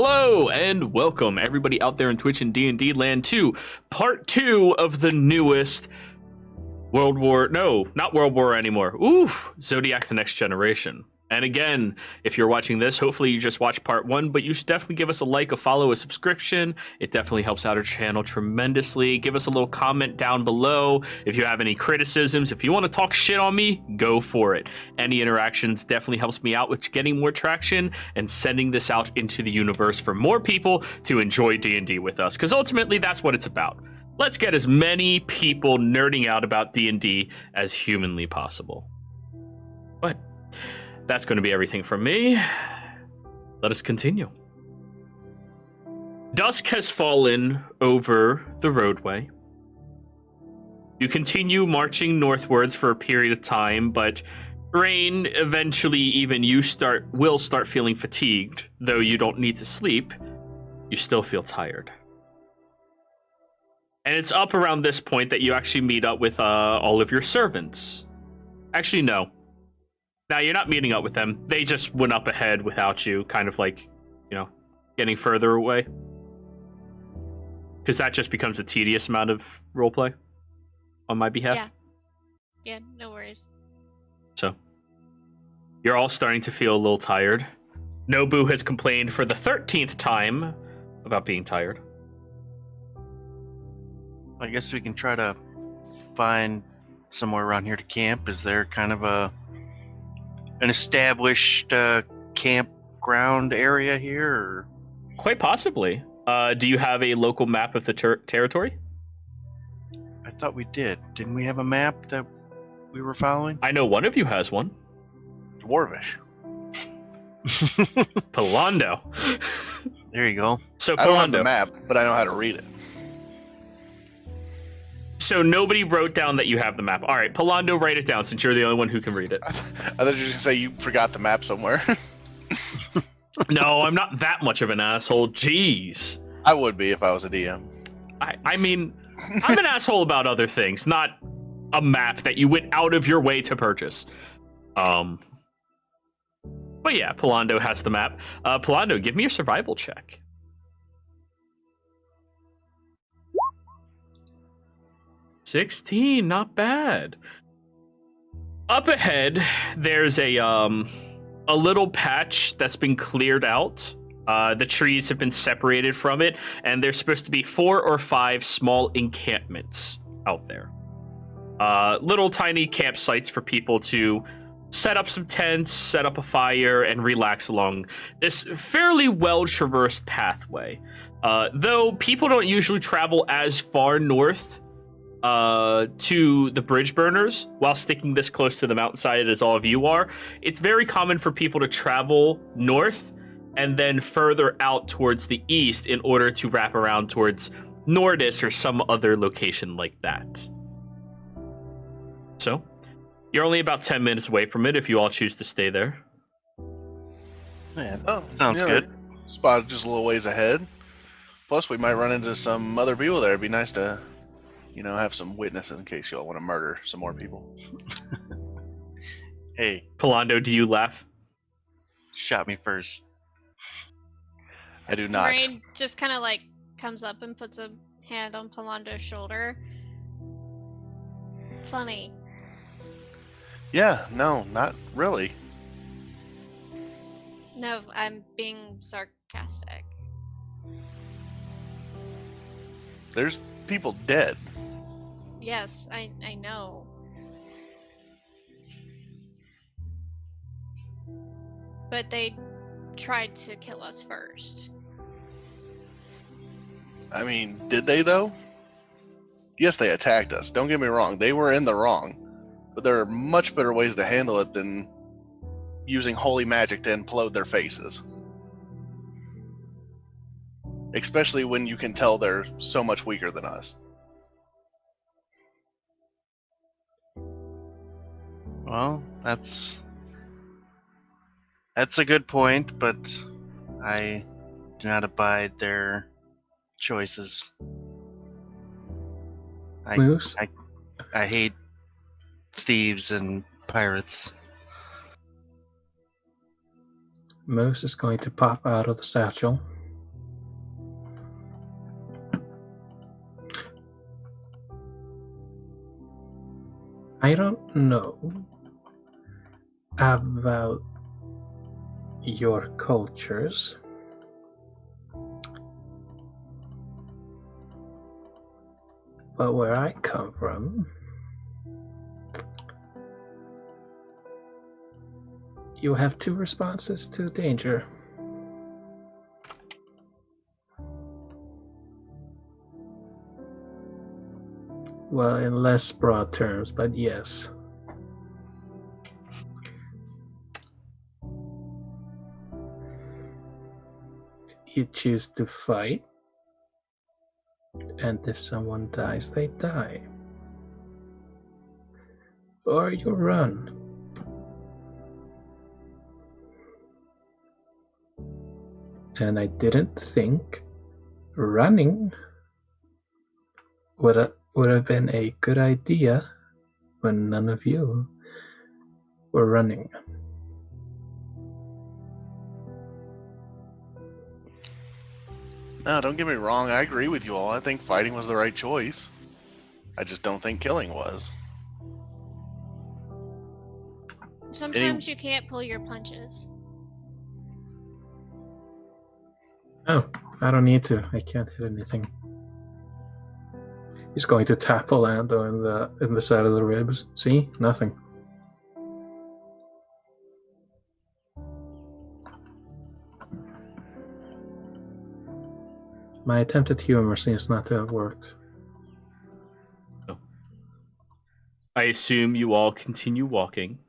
Hello and welcome everybody out there in Twitch and D&D land to part 2 of the newest not World War anymore. Zodiac the Next Generation. And again, if you're watching this, hopefully you just watched part 1, but you should definitely give us a like, a follow, a subscription. It definitely helps out our channel tremendously. Give us a little comment down below if you have any criticisms. If you want to talk shit on me, go for it. Any interactions definitely helps me out with getting more traction and sending this out into the universe for more people to enjoy D&D with us, because ultimately that's what it's about. Let's get as many people nerding out about D&D as humanly possible. But that's going to be everything from me. Let us continue. Dusk has fallen over the roadway. You continue marching northwards for a period of time, but Rain, eventually even you will start feeling fatigued. Though you don't need to sleep, you still feel tired. And it's up around this point that you actually meet up with all of your servants. Actually, no. Now, you're not meeting up with them. They just went up ahead without you, kind of like, getting further away. Because that just becomes a tedious amount of roleplay on my behalf. Yeah, no worries. So, you're all starting to feel a little tired. Nobu has complained for the 13th time about being tired. I guess we can try to find somewhere around here to camp. Is there kind of an established campground area here? Or? Quite possibly. Do you have a local map of the territory? I thought we did. Didn't we have a map that we were following? I know one of you has one. Dwarvish. Palando. There you go. So I don't have Palando. the map, but I know how to read it. So nobody wrote down that you have the map. All right, Palando, write it down since you're the only one who can read it. I thought you were going to say you forgot the map somewhere. No, I'm not that much of an asshole. Jeez. I would be if I was a DM. I mean, I'm an asshole about other things, not a map that you went out of your way to purchase. But yeah, Palando has the map. Palando, give me a survival check. 16, not bad. Up ahead, there's a little patch that's been cleared out. The trees have been separated from it, and there's supposed to be 4 or 5 small encampments out there. Little tiny campsites for people to set up some tents, set up a fire, and relax along this fairly well-traversed pathway. Though people don't usually travel as far north to the bridge burners while sticking this close to the mountainside as all of you are, it's very common for people to travel north and then further out towards the east in order to wrap around towards Nordis or some other location like that. So, you're only about 10 minutes away from it if you all choose to stay there. Yeah, Oh, sounds good. Spot just a little ways ahead. Plus, we might run into some other people there. It'd be nice to, have some witnesses in case y'all want to murder some more people. Hey, Palando, do you laugh? shot me first. I do not. Rain just kind of comes up and puts a hand on Palando's shoulder. Funny. Yeah, no, not really. No, I'm being sarcastic. There's people dead. Yes, I know. But they tried to kill us first. I mean, did they though? Yes, they attacked us. Don't get me wrong. They were in the wrong. But there are much better ways to handle it than using holy magic to implode their faces. Especially when you can tell they're so much weaker than us. Well, that's a good point, but I do not abide their choices. Moose? I hate thieves and pirates. Moose is going to pop out of the satchel I don't know about your cultures, but where I come from, you have 2 responses to danger. Well, in less broad terms, but yes. You choose to fight, and if someone dies, they die. Or you run. And I didn't think running would have been a good idea when none of you were running. No, don't get me wrong. I agree with you all. I think fighting was the right choice. I just don't think killing was. Sometimes you can't pull your punches. Oh, I don't need to. I can't hit anything. He's going to tap Orlando in the side of the ribs. See? Nothing. My attempt at humor seems not to have worked. I assume you all continue walking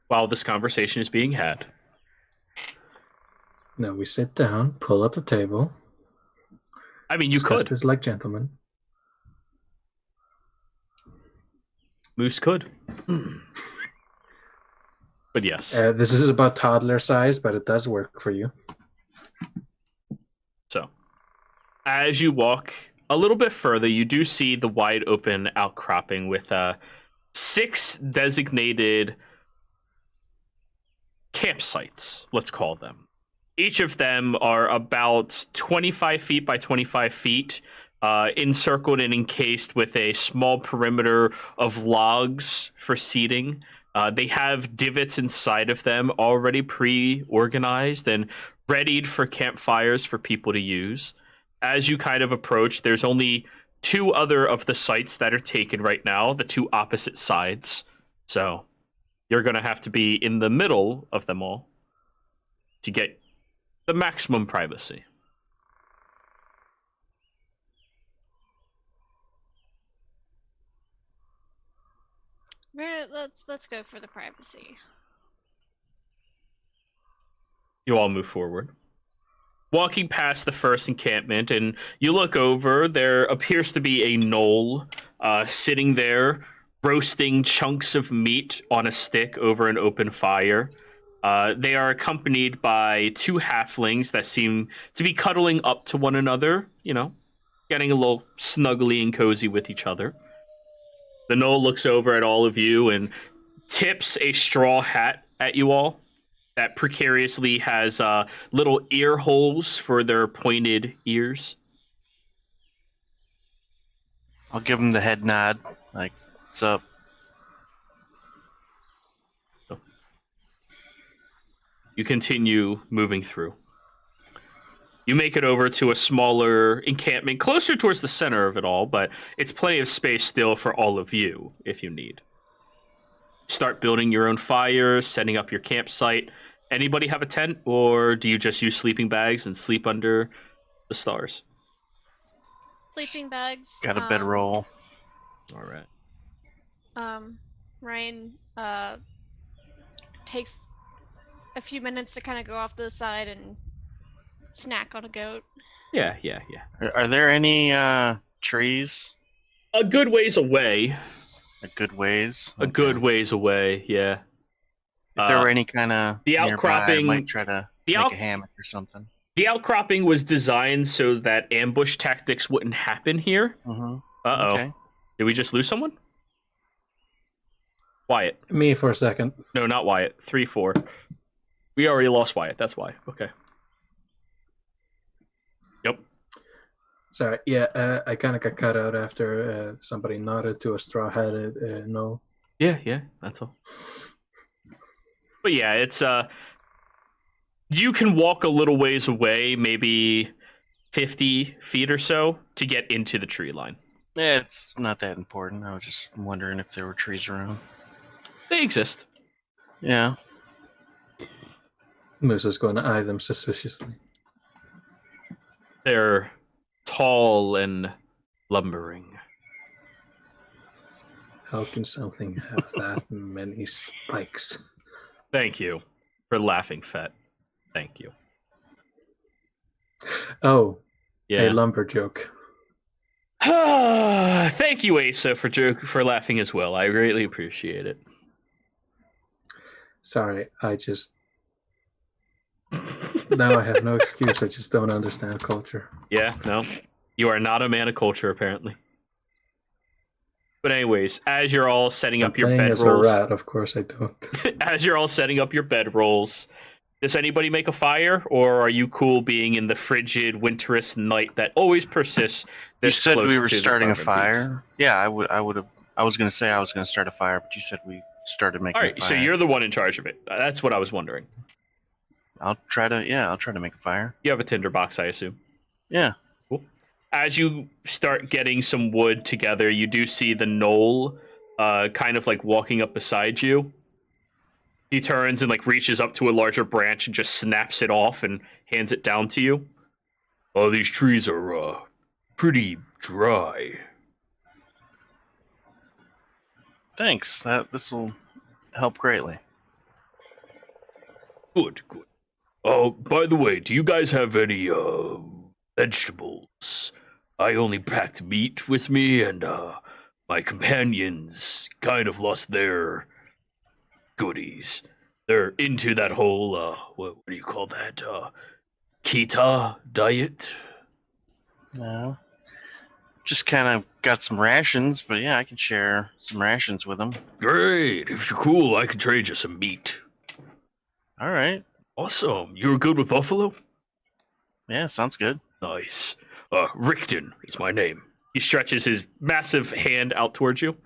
while this conversation is being had. No, we sit down, pull up the table. I mean, you discuss could. this like gentlemen. Moose could. But yes. This is about toddler size, but it does work for you. So, as you walk a little bit further, you do see the wide open outcropping with 6 designated campsites, let's call them. Each of them are about 25 feet by 25 feet, encircled and encased with a small perimeter of logs for seating. They have divots inside of them already pre-organized and readied for campfires for people to use. As you kind of approach, there's only 2 other of the sites that are taken right now, the 2 opposite sides. So you're going to have to be in the middle of them all to get the maximum privacy. Let's go for the privacy. You all move forward. Walking past the first encampment, and you look over, there appears to be a knoll sitting there, roasting chunks of meat on a stick over an open fire. They are accompanied by 2 halflings that seem to be cuddling up to one another, you know, getting a little snuggly and cozy with each other. The knoll looks over at all of you and tips a straw hat at you all that precariously has little ear holes for their pointed ears. I'll give him the head nod. Like, what's up? You continue moving through. You make it over to a smaller encampment, closer towards the center of it all, but it's plenty of space still for all of you if you need. Start building your own fires, setting up your campsite. Anybody have a tent, or do you just use sleeping bags and sleep under the stars? Sleeping bags. Got a bedroll. All right. Ryan takes a few minutes to kind of go off to the side and snack on a goat. Yeah. Are there any trees? A good ways away. A good ways. A good ways away, yeah. If there were any kind of the outcropping, I might try to make a hammock or something. The outcropping was designed so that ambush tactics wouldn't happen here. Mm-hmm. Uh-oh. Okay. Did we just lose someone? Wyatt. Me for a second. No, not Wyatt. 3-4. We already lost Wyatt. That's why. Okay. Yep. Sorry, yeah, I kind of got cut out after somebody nodded to a straw-hatted no. Yeah, that's all. But yeah, it's you can walk a little ways away, maybe 50 feet or so, to get into the tree line. Yeah, it's not that important. I was just wondering if there were trees around. They exist. Yeah. Moose is going to eye them suspiciously. They're tall and lumbering. How can something have that many spikes? Thank you for laughing, Fett. Thank you. Oh, Yeah. a lumber joke. Thank you, Asa, for laughing as well. I greatly appreciate it. Sorry, I just... Now I have no excuse, I just don't understand culture. Yeah, no. You are not a man of culture, apparently. But anyways, as you're all setting up your Playing as a bedrolls, rat, of course I don't. as you're all setting up your bedrolls, does anybody make a fire, or are you cool being in the frigid, winterous night that always persists? You This said close we were to the starting a carbon fire. peaks? Yeah, I would have. I was going to say I was going to start a fire, but you said we started making. All right, a so fire. you're the one in charge of it. That's what I was wondering. I'll try to make a fire. You have a tinderbox, I assume. Yeah. Cool. As you start getting some wood together, you do see the knoll kind of like walking up beside you. He turns and like reaches up to a larger branch and just snaps it off and hands it down to you. Oh, these trees are pretty dry. Thanks. This will help greatly. Good. Oh, by the way, do you guys have any vegetables? I only packed meat with me, and my companions kind of lost their goodies. They're into that whole what do you call that? Keto diet. No. Just kind of got some rations, but yeah, I can share some rations with them. Great. If you're cool, I can trade you some meat. All right. Awesome. You were good with buffalo? Yeah, sounds good. Nice. Rickton is my name. He stretches his massive hand out towards you.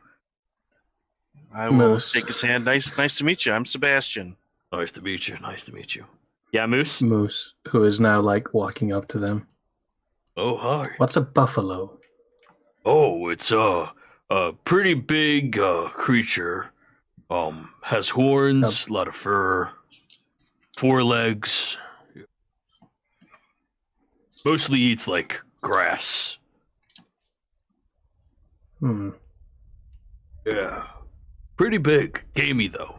I will Moose. take his hand. Nice to meet you. I'm Sebastian. Nice to meet you. Yeah, Moose? Moose, who is now like walking up to them. Oh, hi. What's a buffalo? Oh, it's a pretty big creature. Has horns, a lot of fur, 4 legs. Mostly eats like grass. Yeah. Pretty big. Gamey though.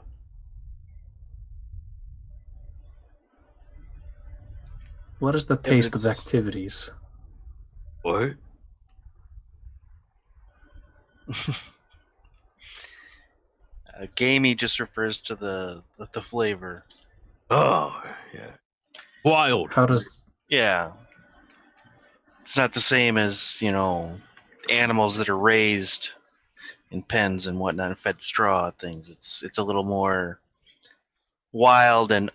What is the taste of it's- activities? What? Gamey just refers to the flavor. Oh, yeah. Wild. How does... Yeah. It's not the same as, animals that are raised in pens and whatnot and fed straw things. It's a little more wild and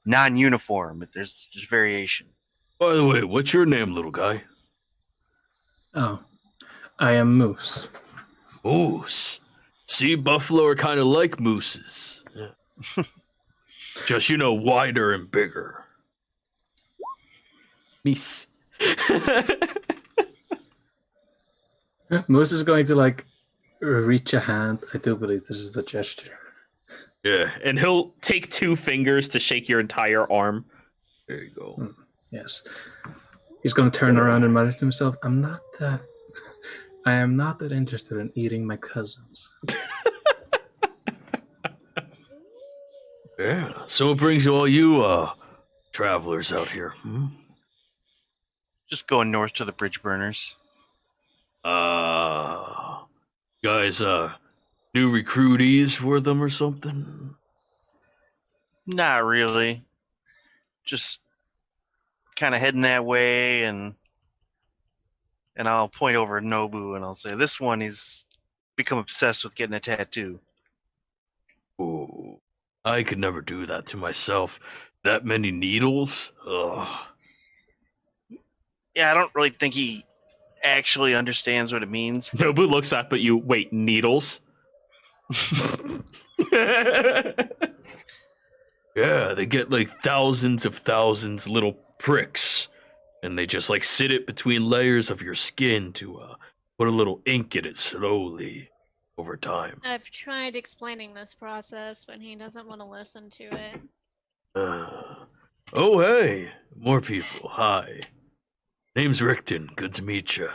non-uniform. There's variation. By the way, what's your name, little guy? Oh, I am Moose. Moose. See, buffalo are kind of like mooses. Yeah. Just, wider and bigger. Meese. Moose is going to like reach a hand. I do believe this is the gesture. Yeah, and he'll take 2 fingers to shake your entire arm. There you go. Yes. He's going to turn around and mutter to himself, I am not that interested in eating my cousins. Yeah. So what brings all you travelers out here? Just going north to the bridge burners. Guys, new recruitees for them or something? Not really. Just kind of heading that way, and I'll point over at Nobu and I'll say, this one, he's become obsessed with getting a tattoo. Ooh, I could never do that to myself. That many needles? Ugh. Yeah, I don't really think he actually understands what it means. Nobu looks up at you. Wait, needles? Yeah, they get like thousands little pricks, and they just like sit it between layers of your skin to put a little ink in it slowly over time. I've tried explaining this process, but he doesn't want to listen to it. Oh, hey, more people. Hi. Name's Rickton. Good to meet you.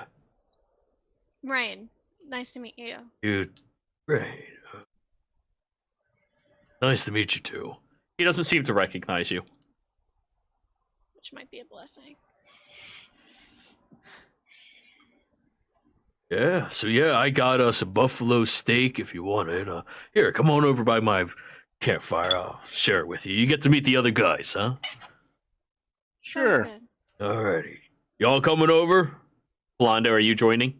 Ryan, nice to meet you. Great. Nice to meet you too. He doesn't seem to recognize you. Which might be a blessing. Yeah, so yeah, I got us a buffalo steak if you want it. Here, come on over by my campfire. I'll share it with you. You get to meet the other guys, huh? Sure. Sounds good. Alrighty. Y'all coming over? Blondo, are you joining?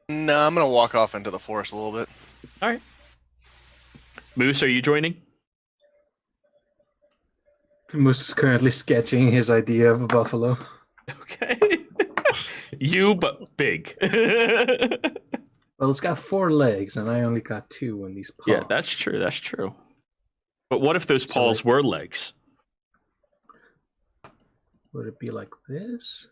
No, I'm gonna walk off into the forest a little bit. Alright. Moose, are you joining? Moose is currently sketching his idea of a buffalo. Okay. You, but big. Well, it's got 4 legs, and I only got 2 in these paws. Yeah, that's true. But what if those paws were legs? Would it be like this?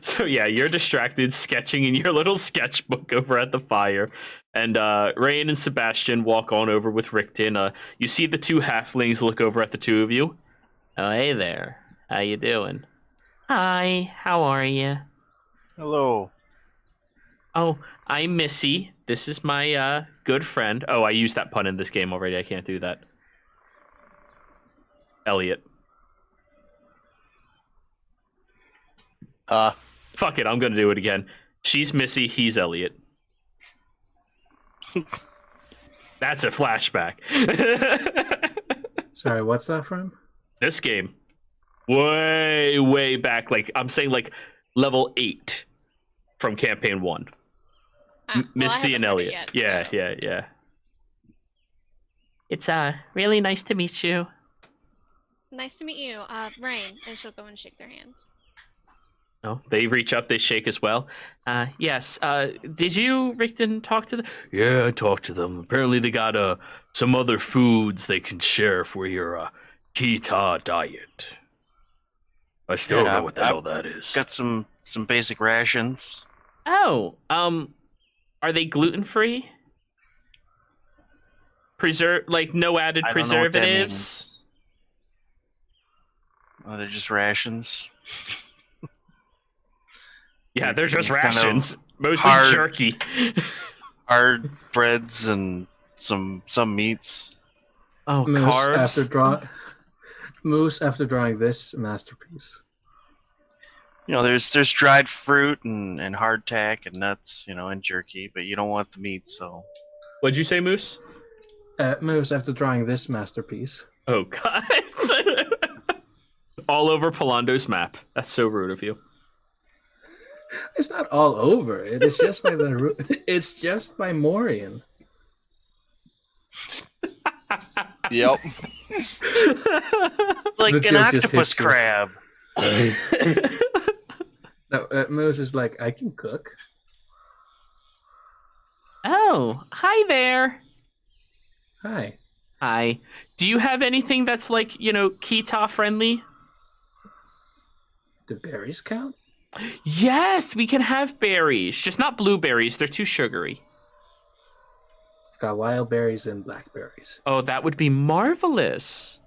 So yeah, you're distracted sketching in your little sketchbook over at the fire, and Rain and Sebastian walk on over with Rickton. You see the 2 halflings look over at the 2 of you. Oh, hey there. How you doing? Hi. How are you? Hello. Oh, I'm Missy. This is my good friend. Oh, I used that pun in this game already. I can't do that. Elliot. Fuck it, I'm gonna do it again. She's Missy, he's Elliot. That's a flashback. Sorry, what's that from? This game. Way back. Like, I'm saying like level 8 from campaign 1. Missy and Elliot. Yeah. It's really nice to meet you. Nice to meet you, Rain, and she'll go and shake their hands. Oh, they reach up, they shake as well. Yes. Did you, Rickton, talk to them? Yeah, I talked to them. Apparently they got some other foods they can share for your Kita diet. I still don't know what the hell that is. Got some basic rations. Oh, are they gluten-free? Like no added I don't know what that preservatives? Oh, they're just rations. Yeah, they're just Kind of rations. Mostly hard- jerky. Hard breads and some meats. Oh, Moose carbs. Moose after drawing this masterpiece. You know, there's dried fruit and hardtack and nuts, you know, and jerky, but you don't want the meat, so. What'd you say, Moose? Moose after drawing this masterpiece. Oh, God. All over Polando's map. That's so rude of you. It's not all over it. It's just by it's just by Morian. Yep. Like The an joke just octopus hits you. crab. No, Moose is like, I can cook. Oh, hi there. Hi. Hi. Do you have anything that's like, Kita friendly? Do berries count? Yes, we can have berries. Just not blueberries. They're too sugary. Got wild berries and blackberries. Oh, that would be marvelous.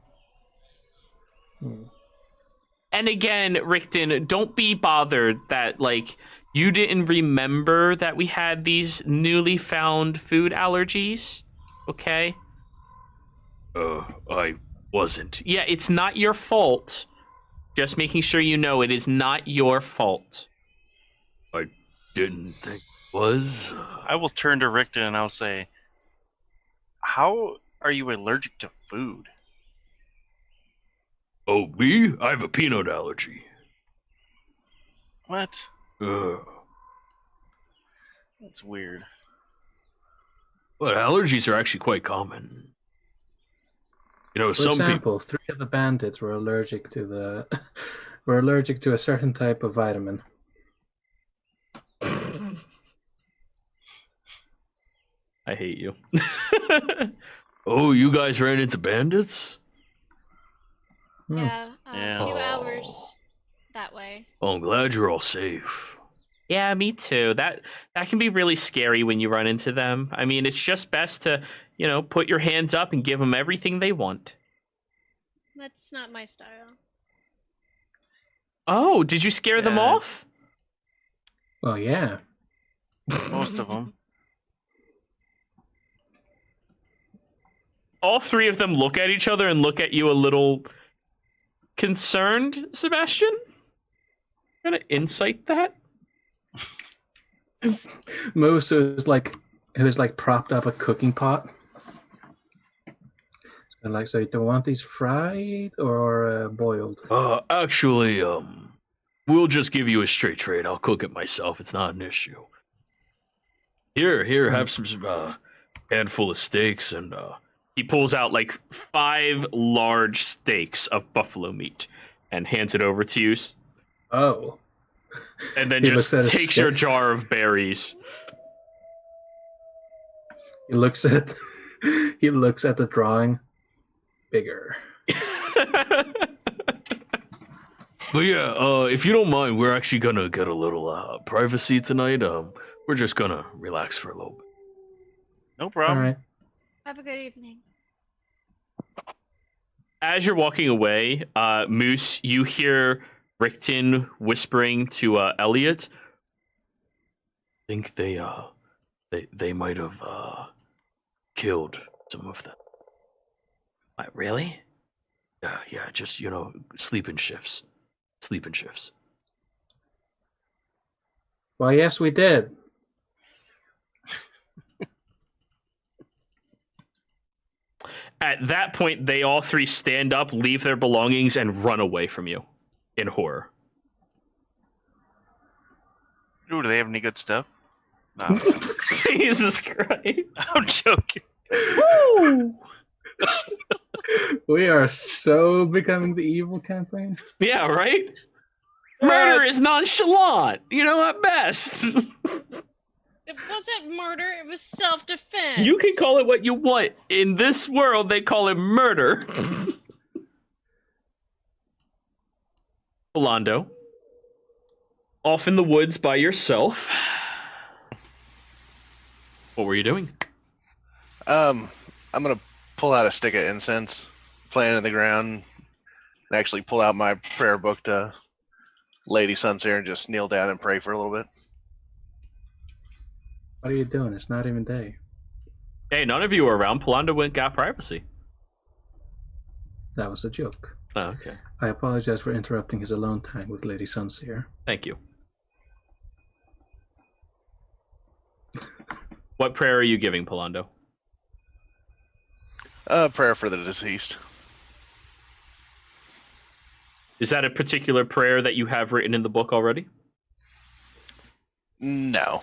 And again, Rickton, don't be bothered that, like, you didn't remember that we had these newly found food allergies, okay? I wasn't. Yeah, it's not your fault. Just making sure you know it is not your fault. I didn't think it was. I will turn to Rickton and I'll say, how are you allergic to food? Oh, me? I have a peanut allergy. What? That's weird. But allergies are actually quite common. For Some people. example, 3 of the bandits were allergic to the We're allergic to a certain type of vitamin. I hate you. Oh, you guys ran into bandits? Yeah, Yeah. a few Oh. hours that way. Oh, I'm glad you're all safe. Yeah, me too. That can be really scary when you run into them. I mean, it's just best to, put your hands up and give them everything they want. That's not my style. Oh, did you scare them Yeah. off? Well, yeah. Most of them. All three of them look at each other and look at you a little concerned, Sebastian. Gonna insight that? Moose was like, propped up a cooking pot. And like, so you don't want these fried or boiled? Actually, we'll just give you a straight trade. I'll cook it myself. It's not an issue. Here, have some handful of steaks, and he pulls out like 5 large steaks of buffalo meat and hands it over to you. Oh. And then He just looks at his takes your steak. jar of berries. He looks at the drawing. Bigger. But yeah, if you don't mind, we're actually gonna get a little privacy tonight. We're just gonna relax for a little bit. No All problem. right. Have a good evening. As you're walking away, Moose, you hear Rickton whispering to Elliot. I think they might have killed some of them. What, really? Yeah, just sleeping shifts. Well, yes, we did. At that point, they all three stand up, leave their belongings, and run away from you in horror. Ooh, do they have any good stuff? No, Jesus Christ. I'm joking. Woo! We are so becoming the evil campaign. Yeah, right? Murder is nonchalant, at best. It wasn't murder, it was self-defense. You can call it what you want. In this world, they call it murder. Philando, off in the woods by yourself. What were you doing? I'm gonna pull out a stick of incense, plant it in the ground, and actually pull out my prayer book to Lady Sunseer and just kneel down and pray for a little bit. What are you doing? It's not even day. Hey, none of you were around. Philando went got privacy. That was a joke. Oh, okay. I apologize for interrupting his alone time with Lady Sunseer. Thank you. What prayer are you giving, Philando? Prayer for the deceased. Is that a particular prayer that you have written in the book already? No.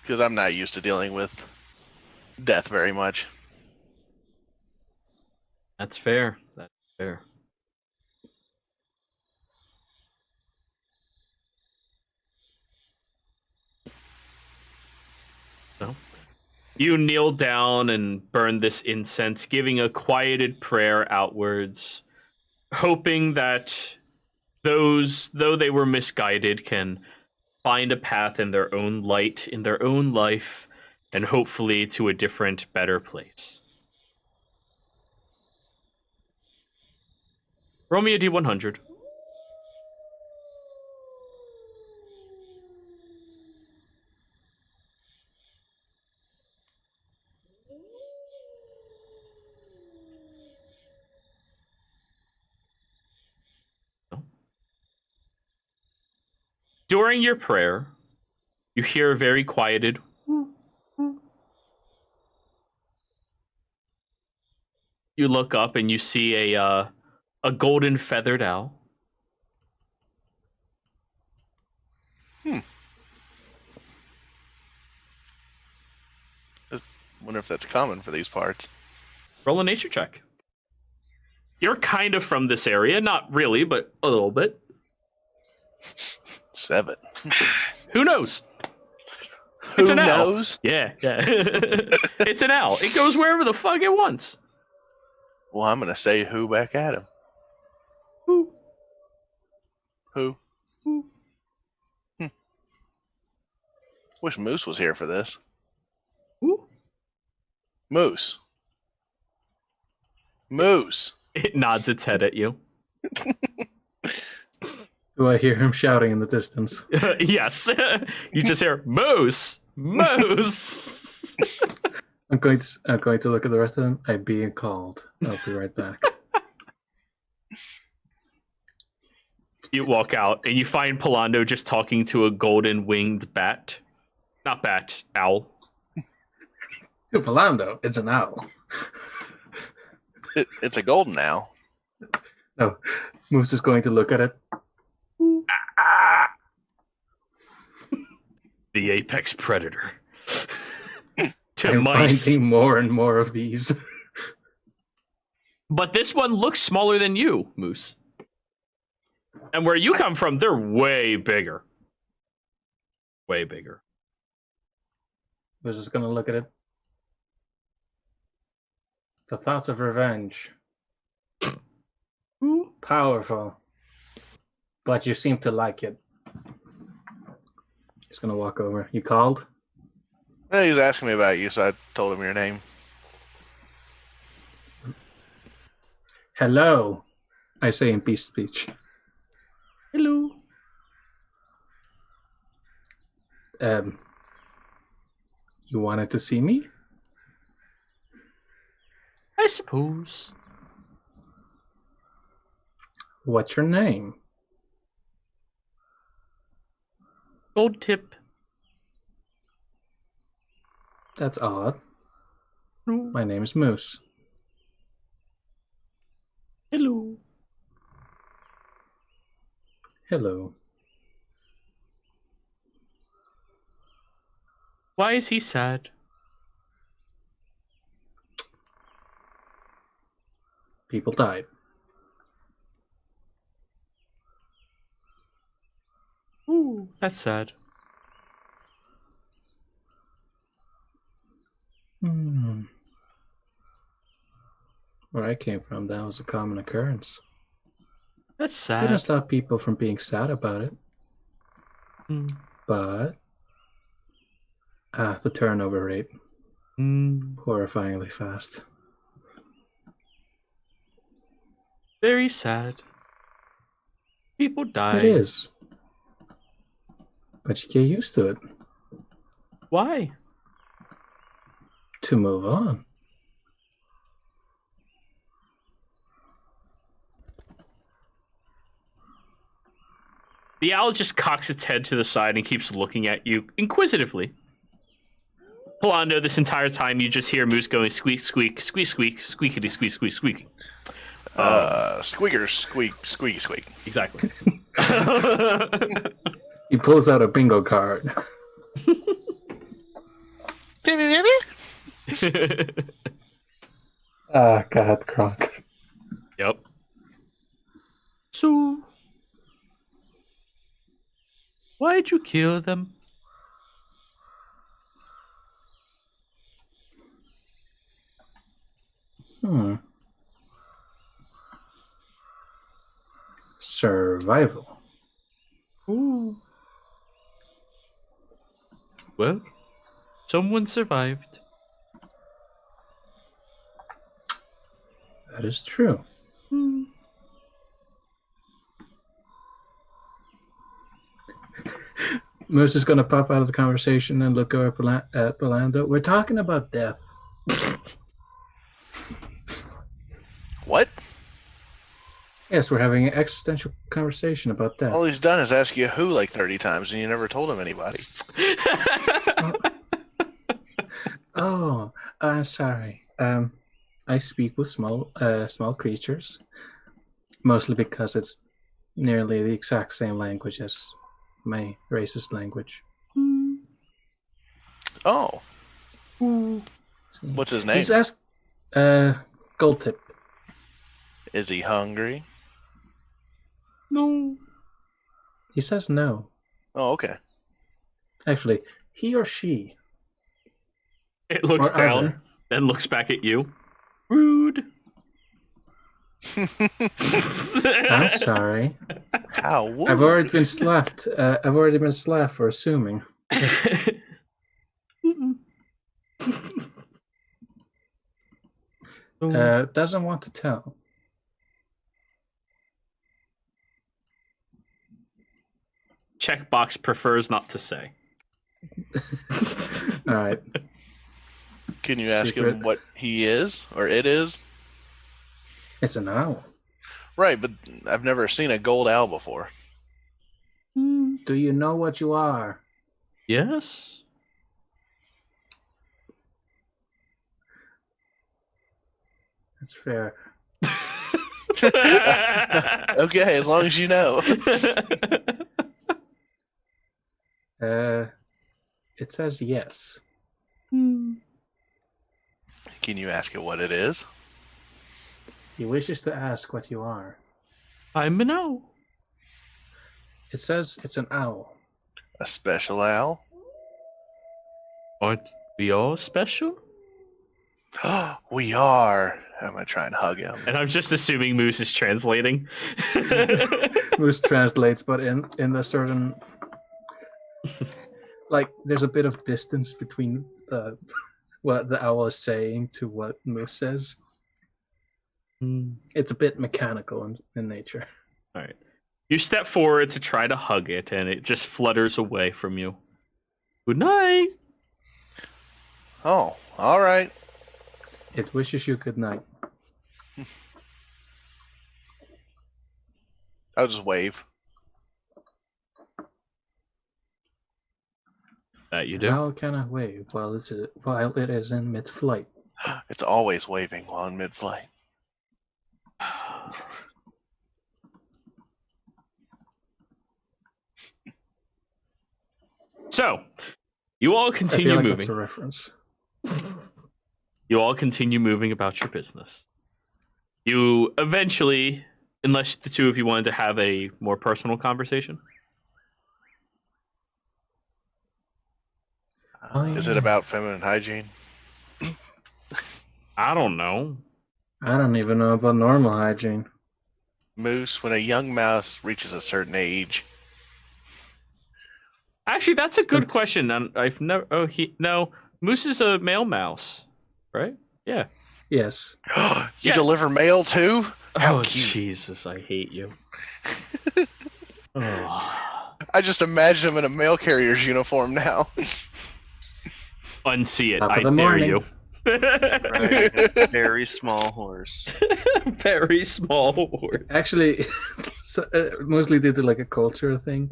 Because I'm not used to dealing with death very much. That's fair. That's fair. So, you kneel down and burn this incense, giving a quieted prayer outwards, hoping that those, though they were misguided, can find a path in their own light, in their own life, and hopefully to a different, better place. Roll me a D100. During your prayer, you hear a very quieted you look up and you see a golden feathered owl. Wonder if that's common for these parts. Roll a nature check. You're kind of from this area. Not really, but a little bit. 7. Who knows? Who It's an owl. knows? Yeah. It's an owl. It goes wherever the fuck it wants. Well, I'm gonna say who back at him. Who? Who? Wish Moose was here for this. Who? Moose. Moose. It nods its head at you. Do I hear him shouting in the distance? Yes. You just hear Moose. Moose. I'm going to look at the rest of them. I'm being called. I'll be right back. You walk out and you find Polando just talking to a golden winged bat. Not bat, owl. Polando, it's an owl. It's a golden owl. No, Moose is going to look at it. The apex predator. To I'm mice. finding more and more of these. But this one looks smaller than you, Moose. And where you come from, they're way bigger. Way bigger. Moose is going to look at it. The thoughts of revenge. Powerful. But you seem to like it. He's going to walk over. You called? Well, he was asking me about you, so I told him your name. Hello, I say in beast speech. Hello. You wanted to see me? I suppose. What's your name? Gold tip. That's odd. No. My name is Moose. Hello. Hello. Why is he sad? People died. Ooh, that's sad. Where I came from, that was a common occurrence. That's sad. Didn't stop people from being sad about it. But the turnover rate, horrifyingly fast. Very sad. People die. It is. But you get used to it. Why? To move on. The owl just cocks its head to the side and keeps looking at you inquisitively. Polando, this entire time you just hear Moose going squeak, squeak, squeak, squeak, squeakity, squeak, squeak, squeak. Squeaker, squeak, squeaky, squeak. Exactly. He pulls out a bingo card. Ah, God, Kronk. Yep. So, why'd you kill them? Survival. Ooh. Well, someone survived. That is true. Moose is going to pop out of the conversation and look over at Polando. We're talking about death. What? Yes, we're having an existential conversation about death. All he's done is ask you who like 30 times, and you never told him anybody. Oh, I'm sorry. I speak with small creatures, mostly because it's nearly the exact same language as my racist language. Oh. What's his name? He's asked, Gold Tip. Is he hungry? No. He says no. Oh, okay. Actually, he or she. It looks Or down, other. then looks back at you. Rude. I'm sorry. How would? I've already been slapped. I've already been slapped for assuming. Doesn't want to tell. Checkbox prefers not to say. All right. Can you ask Secret. him what he is or it is? It's an owl. Right, but I've never seen a gold owl before. Do you know what you are? Yes. That's fair. Okay, as long as you know. It says yes. Can you ask it what it is? He wishes to ask what you are. I'm an owl. It says it's an owl. A special owl? Aren't we all special? We are. I'm gonna try and hug him. And I'm just assuming Moose is translating. Moose translates, but in a certain, like, there's a bit of distance between what the owl is saying to what Moose says. It's a bit mechanical in nature. All right. You step forward to try to hug it, and it just flutters away from you. Good night. Oh, all right. It wishes you good night. I'll just wave. That you An do. owl cannot wave while it is in mid-flight. It's always waving while in mid-flight. So, you all I continue feel like moving. that's a reference. You all continue moving about your business. You eventually, unless the two of you wanted to have a more personal conversation. Is it about feminine hygiene? I don't know. I don't even know about normal hygiene. Moose, when a young mouse reaches a certain age. Actually, that's a good It's- question. I've never. Oh, no. Moose is a male mouse, right? Yeah. Yes. You Yeah. deliver mail too? How Oh cute. Jesus, I hate you. Oh. I just imagine him in a mail carrier's uniform now. Unsee it. Top of I the dare morning. you. Riding a very small horse. Very small horse. Actually, mostly due to like a culture thing.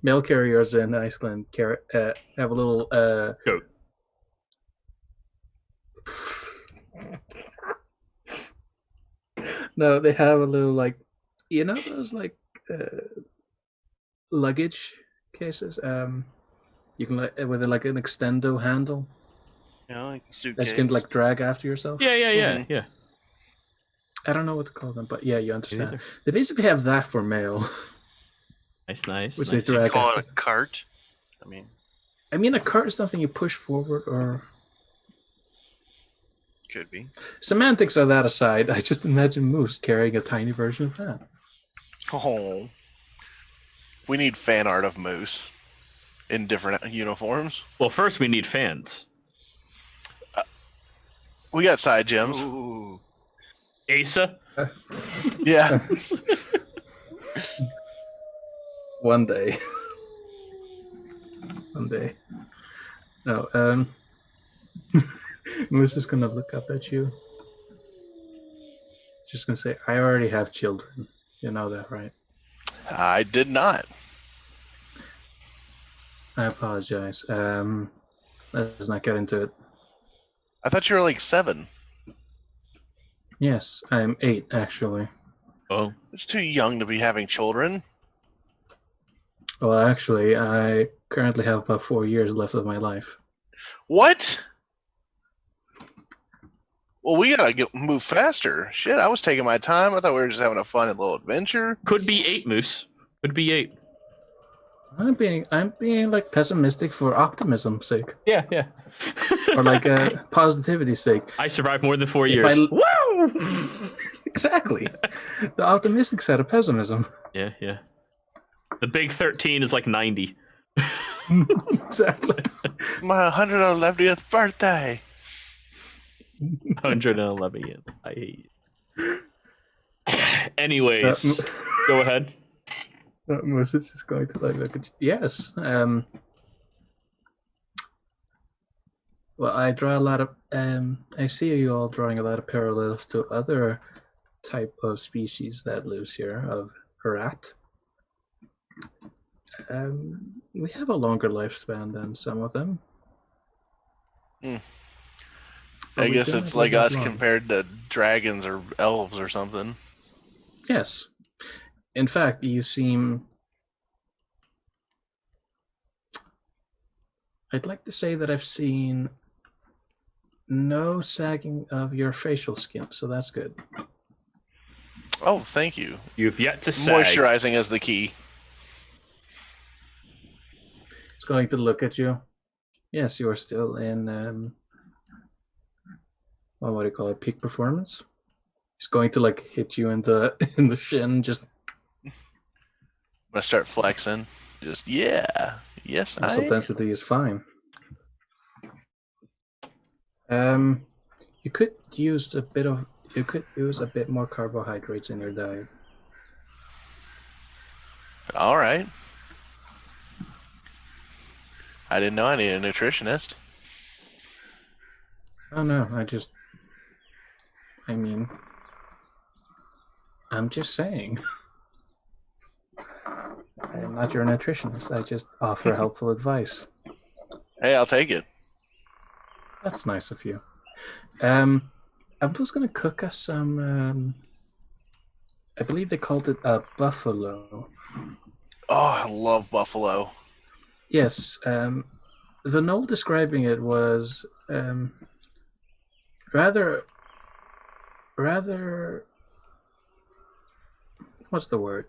Mail carriers in Iceland have a little Goat. No, they have a little like, you know, those like luggage cases. You can like with like an extendo handle You know, like a that suitcase. you can like drag after yourself. Yeah, Mhm. yeah. I don't know what to call them, but yeah, you Me understand. neither. They basically have that for mail. Nice. Which nice. they You drag call it after. a cart. I mean, I mean, a cart is something you push forward, or could be. semantics of that aside. I just imagine Moose carrying a tiny version of that. Oh. We need fan art of Moose in different uniforms. Well, first we need fans. We got side gems. Ooh. Asa. Yeah. One day. One day. No, Moose is gonna look up at you. Just gonna say, I already have children. You know that, right? I did not. I apologize. Let's not get into it. I thought you were like 7. Yes, I'm 8, actually. Oh. It's too young to be having children. Well, actually, I currently have about 4 years left of my life. What? Well, we gotta move faster. Shit, I was taking my time. I thought we were just having a fun little adventure. Could be 8, Moose. Could be 8. I'm being like pessimistic for optimism's sake, Yeah, yeah. or like positivity's sake. I survived more than 4 If years. I- Woo! Exactly, the optimistic side of pessimism. Yeah, yeah. The big 13 is like 90. Exactly. My 111th birthday. 111. I hate you. Anyways, go ahead. Moses is going to like look at you. Yes. Well, I draw a lot of. I see you all drawing a lot of parallels to other type of species that lives here of rat. We have a longer lifespan than some of them. I But we guess don't it's live like that us long. compared to dragons or elves or something. Yes. In fact, you seem. I'd like to say that I've seen no sagging of your facial skin, so that's good. Oh, thank you. You've yet to sag. Moisturizing is the key. It's going to look at you. Yes, you are still in. Well, what do you call it? Peak performance. It's going to like hit you in the in the shin. Just I'm gonna start flexing. Just yes, muscle I. density is fine. You could use a bit of. You could use a bit more carbohydrates in your diet. All right. I didn't know I needed a nutritionist. Oh no, I mean, I'm just saying. I am not your nutritionist. I just offer helpful advice. Hey, I'll take it. That's nice of you. I'm just gonna cook us some. I believe they called it a buffalo. Oh, I love buffalo. Yes. The note describing it was rather. What's the word?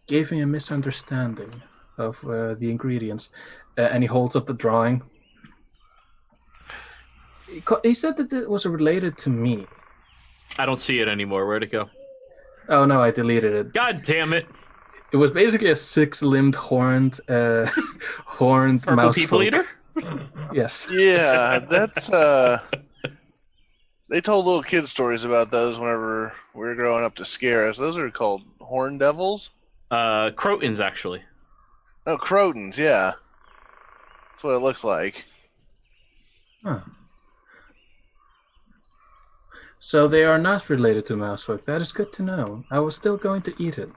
Gave me a misunderstanding of the ingredients, and he holds up the drawing. He said that it was related to me. I don't see it anymore. Where'd it go? Oh no, I deleted it. God damn it. It was basically a six-limbed horned Purple mouse people folk. eater? Yes. Yeah, that's They told little kid stories about those whenever we were growing up to scare us. Those are called horn devils. Crotons, actually. No, crotons. Yeah, that's what it looks like. Huh. So they are not related to mousefolk. That is good to know. I was still going to eat it.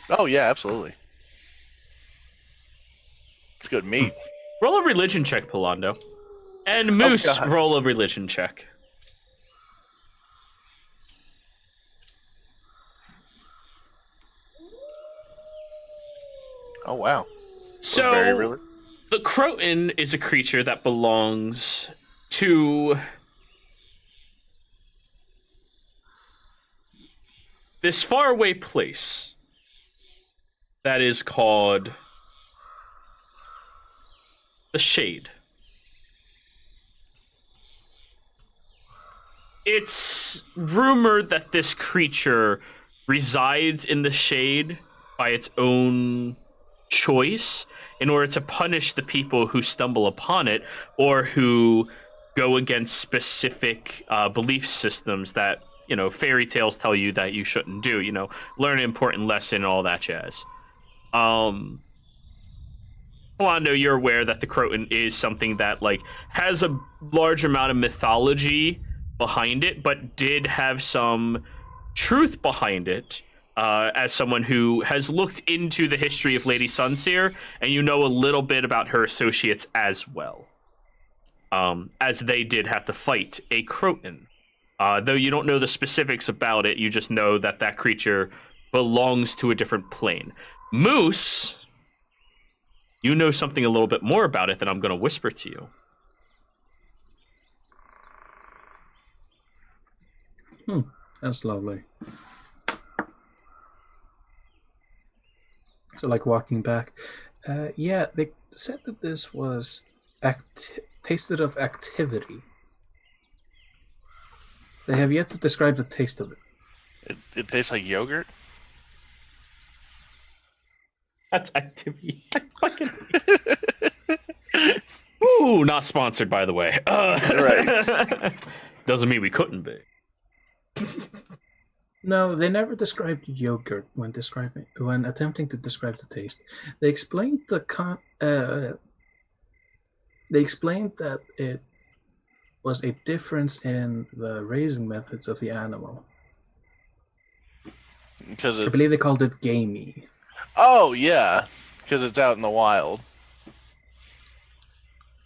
Oh yeah, absolutely. It's good meat. Roll a religion check, Polando. And Moose, God. roll a religion check. Oh wow. So, Very really. the Croton is a creature that belongs to this faraway place that is called the Shade. It's rumored that this creature resides in the Shade by its own choice in order to punish the people who stumble upon it or who go against specific belief systems that, you know, fairy tales tell you that you shouldn't do, you know, learn an important lesson and all that jazz. Well, I know you're aware that the Croton is something that, like, has a large amount of mythology behind it, but did have some truth behind it. As someone who has looked into the history of Lady Sunseer, and you know a little bit about her associates as well. As they did have to fight a Croton. Though you don't know the specifics about it, you just know that that creature belongs to a different plane. Moose, you know something a little bit more about it that I'm going to whisper to you. That's lovely. So, like walking back, yeah, they said that this was tasted of activity. They have yet to describe the taste of it. It tastes like yogurt. That's activity. Fucking. Ooh, not sponsored, by the way. Right. Doesn't mean we couldn't be. No, they never described yogurt when attempting to describe the taste. They explained they explained that it was a difference in the raising methods of the animal. Because I believe they called it gamey. Oh yeah, because it's out in the wild.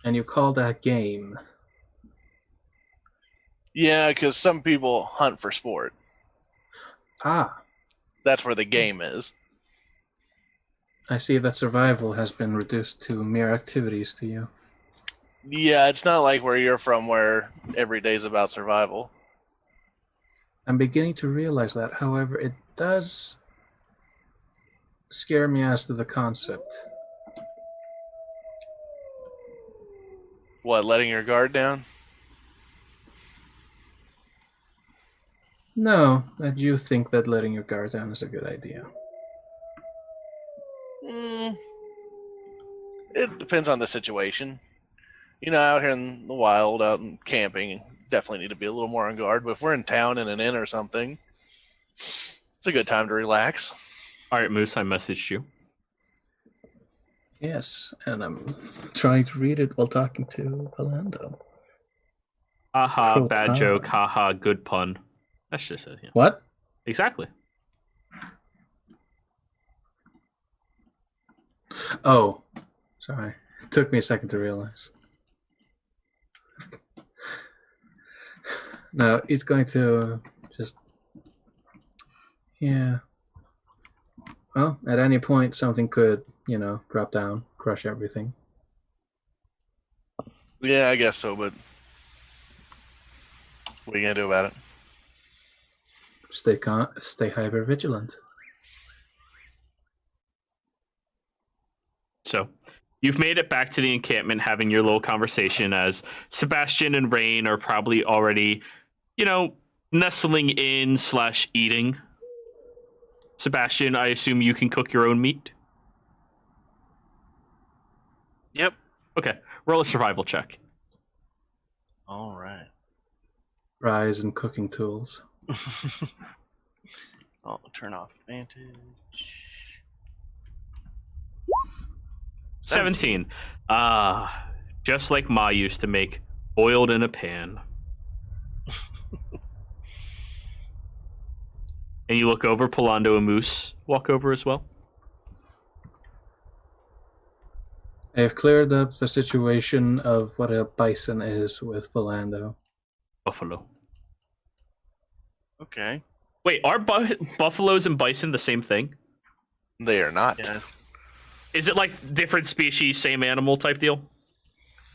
And you call that game. Yeah, because some people hunt for sport. Ah, That's where the game is. I see that survival has been reduced to mere activities to you. Yeah, it's not like where you're from, where every day's about survival. I'm beginning to realize that, however, it does scare me as to the concept. What, letting your guard down? No, that you think that letting your guard down is a good idea. It depends on the situation. You know, out here in the wild, out in camping, definitely need to be a little more on guard. But if we're in town in an inn or something, it's a good time to relax. All right, Moose, I messaged you. Yes, and I'm trying to read it while talking to Valando. Haha, bad Croton. joke. Haha, good pun. That's just it. Yeah. What? Exactly. Oh, sorry. It took me a second to realize. No, he's going to just... Yeah. Well, at any point, something could, drop down, crush everything. Yeah, I guess so, but what are you going to do about it? Stay hyper vigilant. So, you've made it back to the encampment, having your little conversation as Sebastian and Rain are probably already, nestling in / eating. Sebastian, I assume you can cook your own meat? Yep. Okay, roll a survival check. All right. Rise and cooking tools. I'll turn off advantage. 17. Just like Ma used to make, boiled in a pan. And you look over, Polando and Moose walk over as well. I have cleared up the situation of what a bison is with Polando. Buffalo. Okay. Wait, are buffaloes and bison the same thing? They are not. Yeah. Is it like different species, same animal type deal?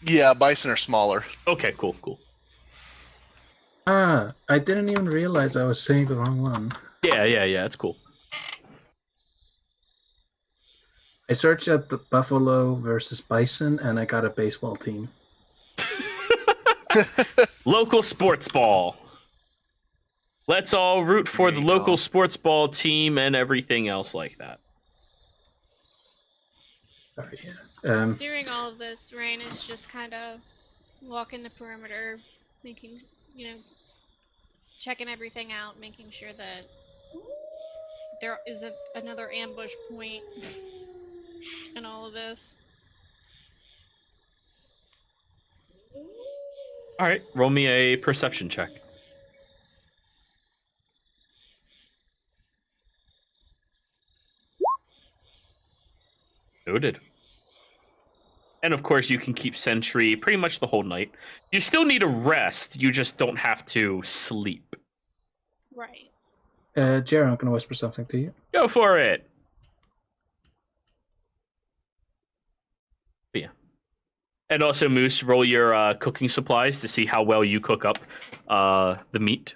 Yeah, bison are smaller. Okay, cool. Ah, I didn't even realize I was saying the wrong one. Yeah, it's cool. I searched up buffalo versus bison, and I got a baseball team. Local sports ball. Let's all root for the local sports ball team and everything else like that. Sorry, yeah. During all of this, Rain is just kind of walking the perimeter, making, checking everything out, making sure that there isn't another ambush point in all of this. All right, roll me a perception check. Noted. And of course, you can keep sentry pretty much the whole night. You still need a rest. You just don't have to sleep. Right. Jared, I'm going to whisper something to you. Go for it. But yeah. And also, Moose, roll your cooking supplies to see how well you cook up the meat.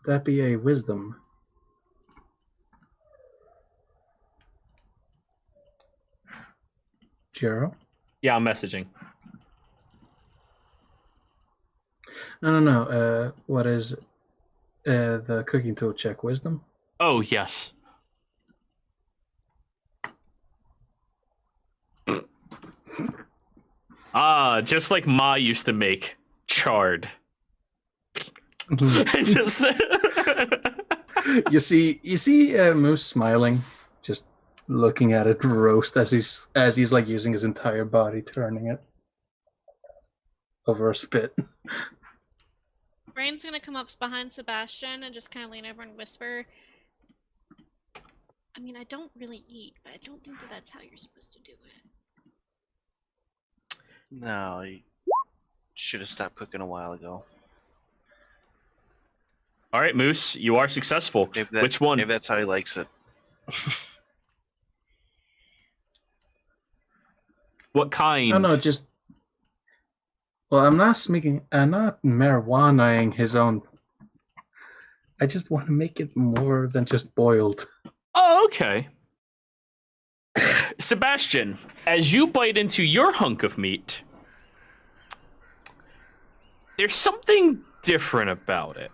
that be a wisdom? Jero? Yeah, I'm messaging. No. What is the cooking tool check? Wisdom? Oh, yes. Just like Ma used to make chard. Just you see Moose smiling, just looking at it roast as he's like using his entire body turning it over a spit. Rain's gonna come up behind Sebastian and just kind of lean over and whisper. I mean, I don't really eat, but I don't think that that's how you're supposed to do it. No, you should have stopped cooking a while ago. All right, Moose, you are successful. Which one? Maybe that's how he likes it. What kind? Oh no, just. Well, I'm not marijuanaing his own. I just want to make it more than just boiled. Oh, okay. Sebastian, as you bite into your hunk of meat, there's something different about it.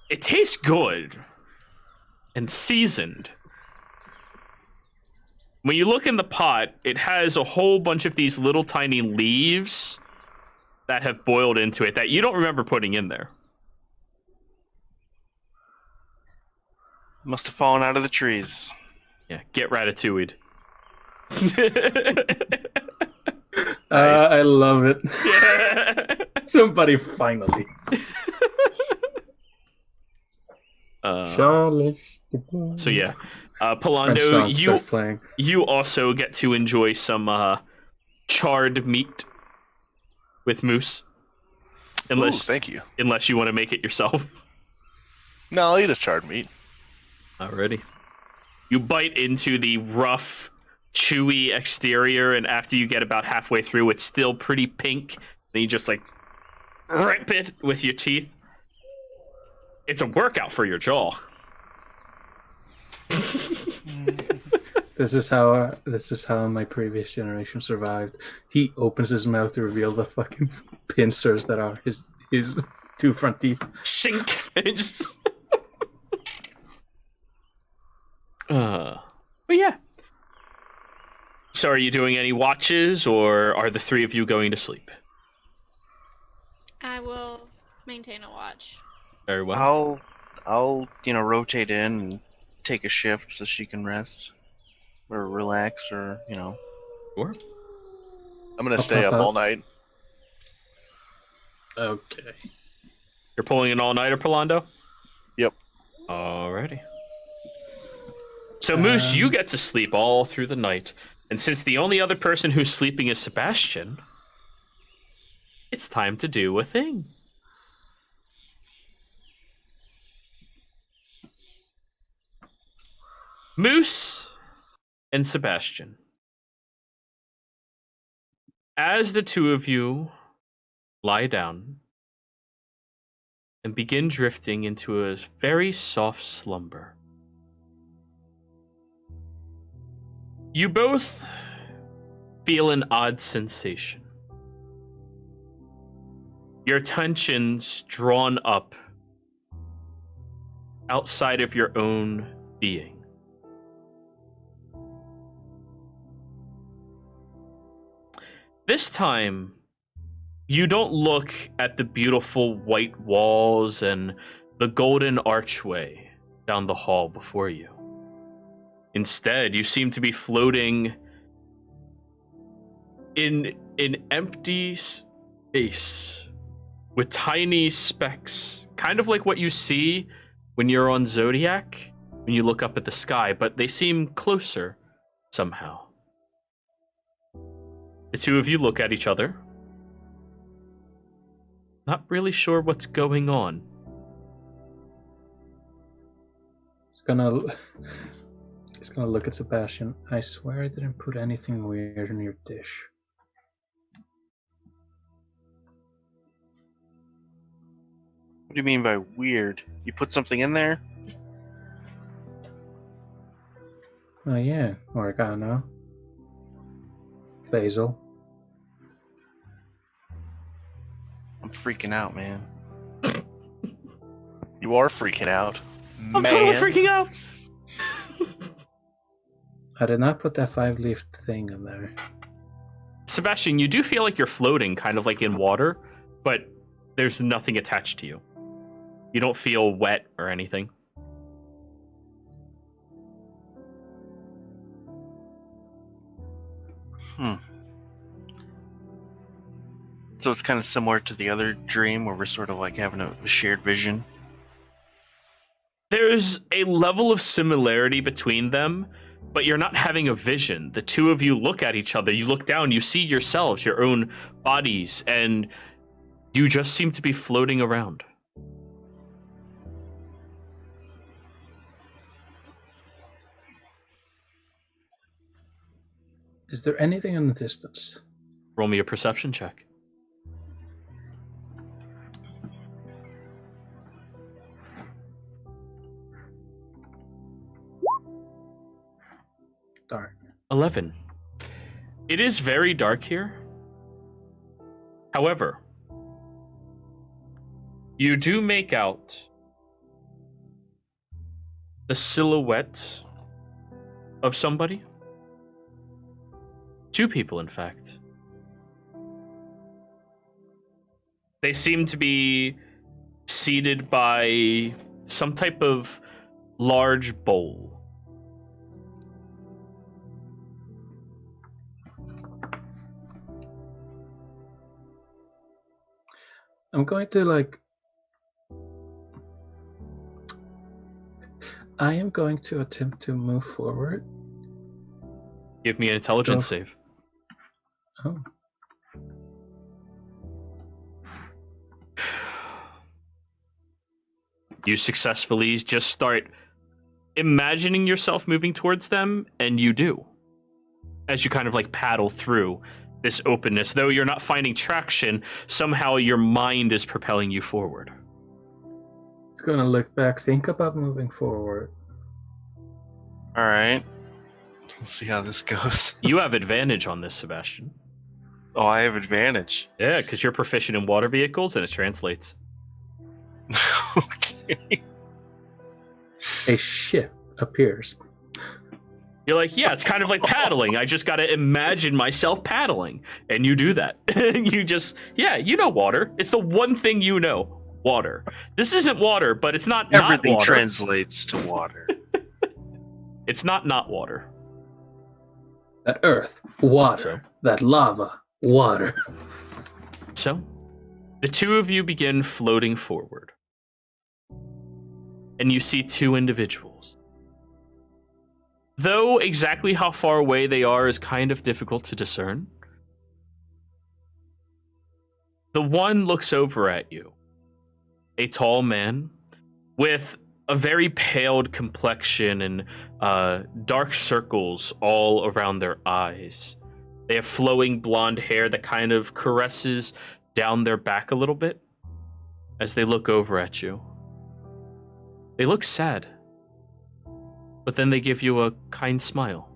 It tastes good and seasoned. When you look in the pot, it has a whole bunch of these little tiny leaves that have boiled into it that you don't remember putting in there. Must have fallen out of the trees. Yeah, get ratatouille'd. I love it. Yeah. Somebody finally. Charlie. So yeah, Palando, playing. you also get to enjoy some charred meat with Moose, Ooh, thank you. Unless you want to make it yourself. No, I'll eat a charred meat. Alrighty. You bite into the rough, chewy exterior, and after you get about halfway through, it's still pretty pink. Then you just like rip it with your teeth. It's a workout for your jaw. This is how my previous generation survived. He opens his mouth to reveal the fucking pincers that are his two front teeth. Shink. And just... But yeah. So are you doing any watches, or are the three of you going to sleep? I will maintain a watch. Very well. I'll rotate in and take a shift so she can rest or relax or Sure. I'm gonna stay up all night. Okay. You're pulling an all-nighter, Palando? Yep. Alrighty. So, Moose, you get to sleep all through the night. And since the only other person who's sleeping is Sebastian, it's time to do a thing. Moose and Sebastian. As the two of you lie down and begin drifting into a very soft slumber, you both feel an odd sensation. Your attention's drawn up outside of your own being. This time, you don't look at the beautiful white walls and the golden archway down the hall before you. Instead, you seem to be floating in an empty space with tiny specks, kind of like what you see when you're on Zodiac, when you look up at the sky, but they seem closer somehow. The two of you look at each other, not really sure what's going on. He's gonna look at Sebastian. I swear I didn't put anything weird in your dish. What do you mean by weird? You put something in there? Oh yeah, oregano, basil. I'm freaking out, man. You are freaking out. I'm totally freaking out. I did not put that 5-leaf thing in there. Sebastian, you do feel like you're floating, kind of like in water, but there's nothing attached to you. You don't feel wet or anything. So it's kind of similar to the other dream where we're sort of like having a shared vision. There's a level of similarity between them, but you're not having a vision. The two of you look at each other, you look down, you see yourselves, your own bodies, and you just seem to be floating around. Is there anything in the distance? Roll me a perception check. Dark. 11. It is very dark here. However, you do make out the silhouette of somebody. 2 people, in fact. They seem to be seated by some type of large bowl. I'm going to I am going to attempt to move forward. Give me an intelligence Go. save. Oh. You successfully just start imagining yourself moving towards them, and you do. As you kind of like paddle through this openness, though you're not finding traction, somehow your mind is propelling you forward. It's gonna look back, think about moving forward. All right. Let's see how this goes. You have advantage on this, Sebastian. Oh, I have advantage. Yeah, because you're proficient in water vehicles, and it translates. Okay. A ship appears. You're like, yeah, it's kind of like paddling. I just got to imagine myself paddling. And you do that. You just, yeah, you know water. It's the one thing you know, water. This isn't water, but it's not Everything not water. translates to water. It's not water. That earth, water. So? That lava, water. So, the two of you begin floating forward. And you see 2 individuals. Though exactly how far away they are is kind of difficult to discern. The one looks over at you. A tall man with a very paled complexion and dark circles all around their eyes. They have flowing blonde hair that kind of caresses down their back a little bit as they look over at you. They look sad, but then they give you a kind smile.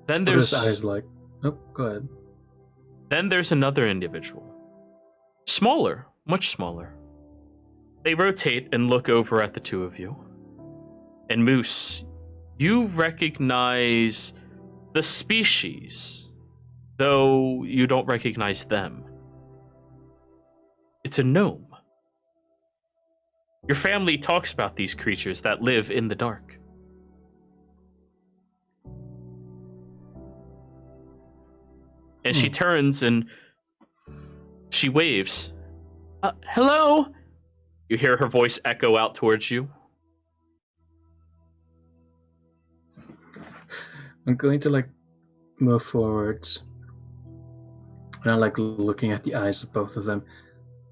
Then What are there's his eyes like? Oh, go ahead. Then there's another individual. Smaller, much smaller. They rotate and look over at the 2 of you. And Moose, you recognize the species, though you don't recognize them. It's a gnome. Your family talks about these creatures that live in the dark. And she turns and she waves. Hello? You hear her voice echo out towards you. I'm going to move forwards. And I'm looking at the eyes of both of them.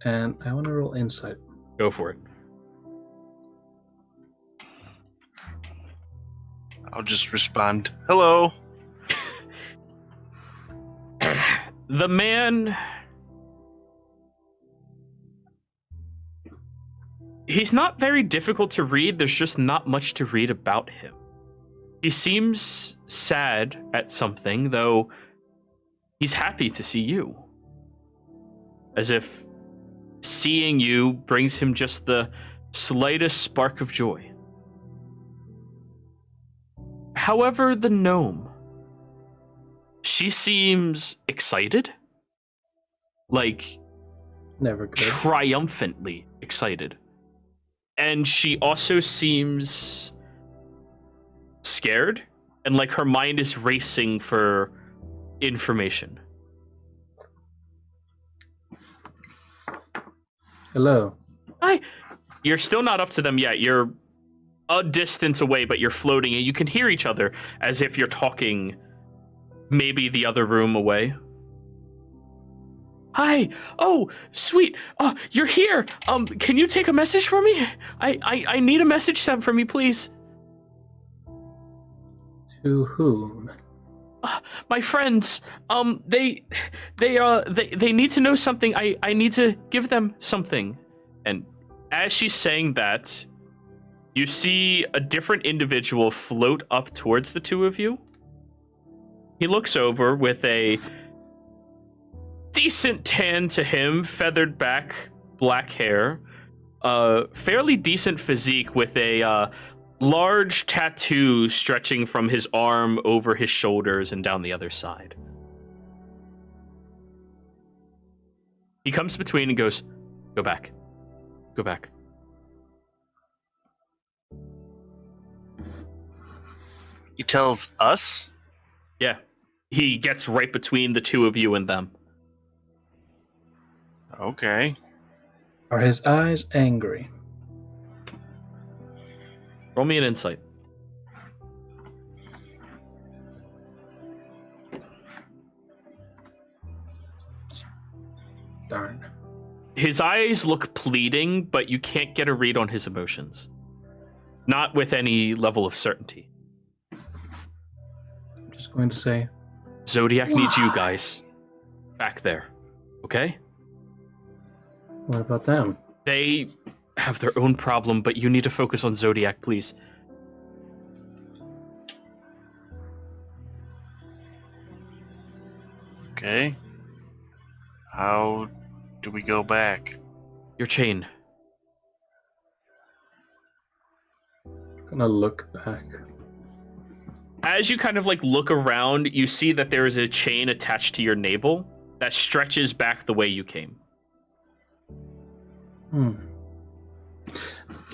And I want to roll insight. Go for it. I'll just respond, hello. The man... He's not very difficult to read. There's just not much to read about him. He seems sad at something, though he's happy to see you. As if seeing you brings him just the slightest spark of joy. However, the gnome, she seems excited. Like, Never good. triumphantly excited. And she also seems scared, and like her mind is racing for information. Hello. Hi. You're still not up to them yet. You're a distance away, but you're floating, and you can hear each other as if you're talking maybe the other room away. Hi. Oh, sweet. Oh, you're here. Can you take a message for me? I need a message sent for me, please. To whom? My friends. They need to know something. I need to give them something. And as she's saying that, you see a different individual float up towards the two of you. He looks over with a decent tan to him, feathered back, black hair, fairly decent physique with a large tattoo stretching from his arm over his shoulders and down the other side. He comes between and goes, "Go back. Go back." He tells us? Yeah. He gets right between the two of you and them. Okay. Are his eyes angry? Roll me an insight. Darn. His eyes look pleading, but you can't get a read on his emotions. Not with any level of certainty. I'm just going to say, Zodiac needs you guys back there, okay? what about them? They have their own problem, but you need to focus on Zodiac, please. Okay. How do we go back? Your chain. Gonna look back. As you kind of like look around, you see that there is a chain attached to your navel that stretches back the way you came. Can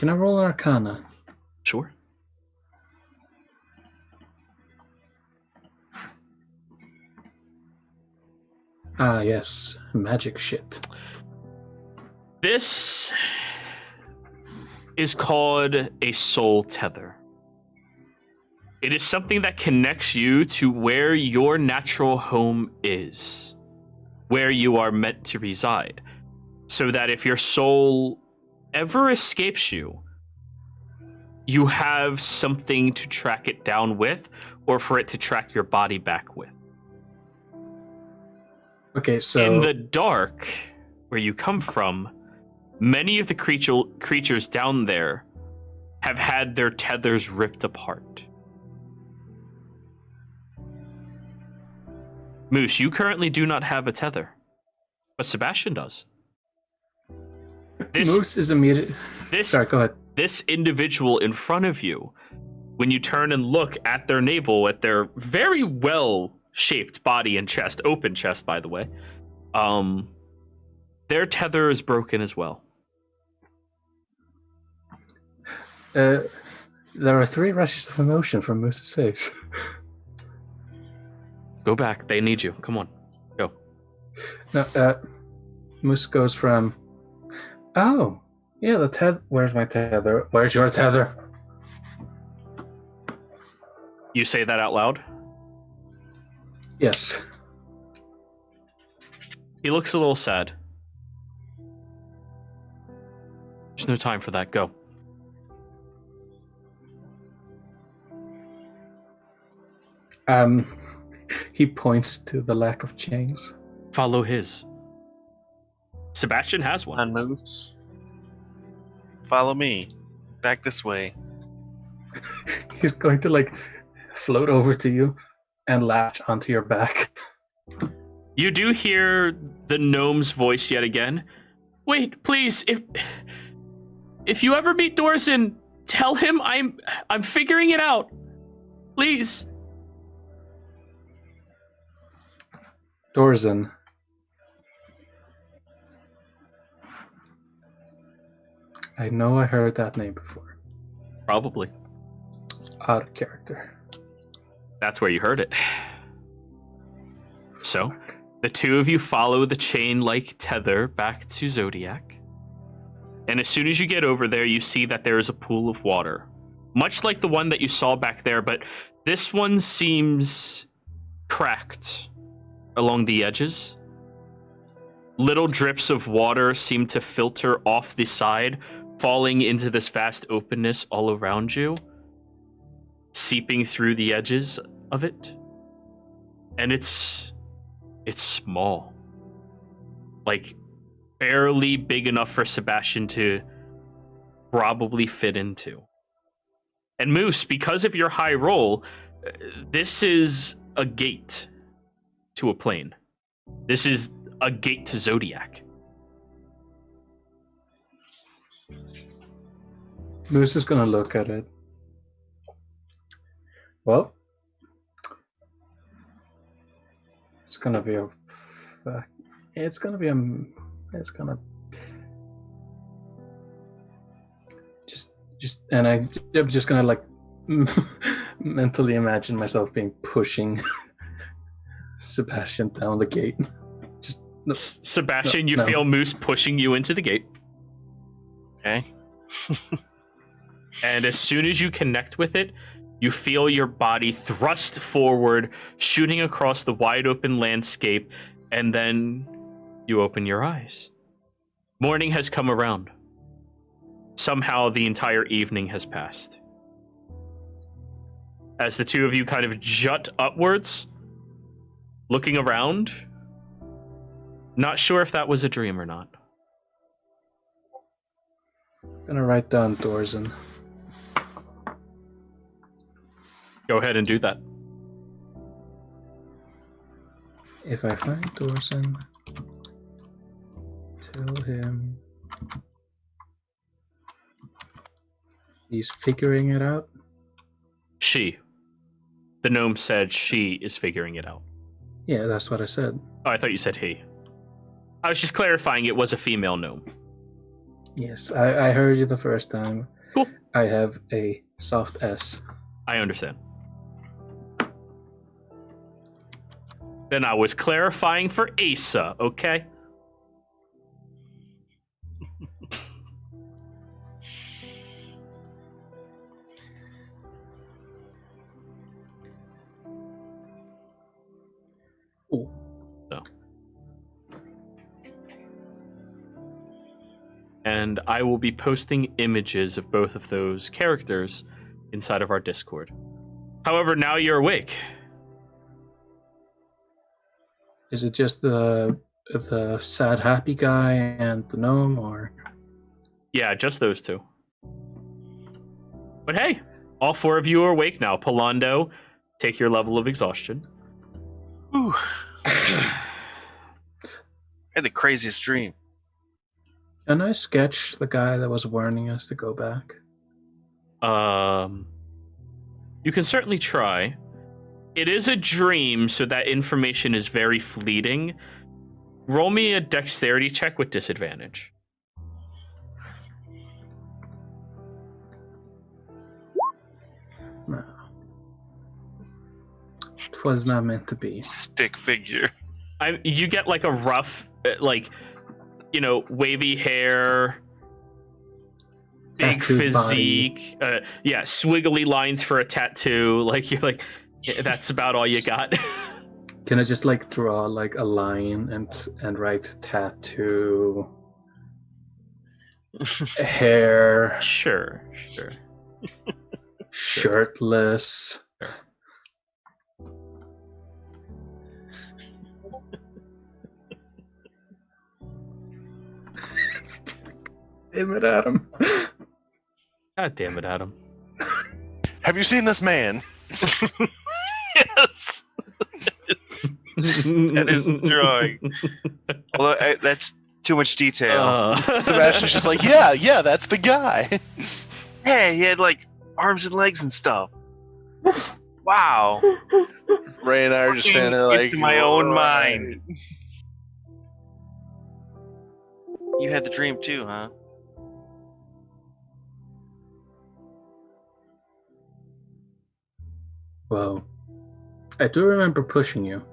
I roll an Arcana? Sure. Ah, yes. Magic shit. This is called a soul tether. It is something that connects you to where your natural home is, where you are meant to reside, so that if your soul ever escapes you, you have something to track it down with, or for it to track your body back with. Okay, so In the dark, where you come from, many of the creatures down there have had their tethers ripped apart. Moose, you currently do not have a tether, but Sebastian does. Moose is immediate. Sorry, go ahead. This individual in front of you, when you turn and look at their navel, at their very well-shaped body and chest, open chest, by the way, their tether is broken as well. There are 3 rushes of emotion from Moose's face. Go back. They need you. Come on. Go. No, Moose goes from, oh, yeah, the tether. Where's my tether? Where's your tether? You say that out loud? Yes. He looks a little sad. There's no time for that. Go. He points to the lack of chains. follow his. Sebastian has one. On moves. Follow me. Back this way. He's going to like float over to you and latch onto your back. You do hear the gnome's voice yet again. Wait, please, if you ever meet Dorzen, tell him I'm figuring it out. Please. Dorzen. I know I heard that name before. Probably. Out of character. That's where you heard it. So, the two of you follow the chain-like tether back to Zodiac. And as soon as you get over there, you see that there is a pool of water. Much like the one that you saw back there, but this one seems cracked along the edges. Little drips of water seem to filter off the side, falling into this vast openness all around you, seeping through the edges of it. And it's small. Like, barely big enough for Sebastian to probably fit into. And Moose, because of your high roll, this is a gate to a plane. This is a gate to Zodiac. Moose is gonna look at it. Well, it's gonna be and I'm just gonna like mentally imagine myself being pushing Sebastian down the gate. Just Sebastian, no, you no. feel Moose pushing you into the gate. Okay. And as soon as you connect with it, you feel your body thrust forward, shooting across the wide open landscape, and then you open your eyes. Morning has come around. Somehow the entire evening has passed. As the two of you kind of jut upwards, looking around, not sure if that was a dream or not. I'm gonna write down Dorzen. Go ahead and do that. If I find Dorzen, tell him he's figuring it out. She. The gnome said she is figuring it out. Yeah, that's what I said. Oh, I thought you said he. I was just clarifying it was a female gnome. Yes, I heard you the first time. Cool. I have a soft S. I understand. Then I was clarifying for Asa, okay? Ooh. So. And I will be posting images of both of those characters inside of our Discord. However, now you're awake. Is it just the sad happy guy and the gnome, or? Yeah, just those two. But hey, all four of you are awake now. Polando, take your level of exhaustion. Whew. I had the craziest dream. Can I sketch the guy that was warning us to go back? You can certainly try. It is a dream, so that information is very fleeting. Roll me a dexterity check with disadvantage. No. It was not meant to be. Stick figure. You get like a rough, wavy hair, big Tattooed physique. Yeah, swiggly lines for a tattoo. Like you're like, yeah, that's about all you got. Can I just like draw like a line and write tattoo, hair, Sure. shirtless? Damn it, Adam. God damn it, Adam. Have you seen this man? Yes. That is the drawing. Although that's too much detail. Sebastian's just like, yeah, that's the guy. Hey, he had like arms and legs and stuff. Wow. Ray and I are just standing there like, Into my own "Right." mind. You had the dream too, huh? Well, I do remember pushing you.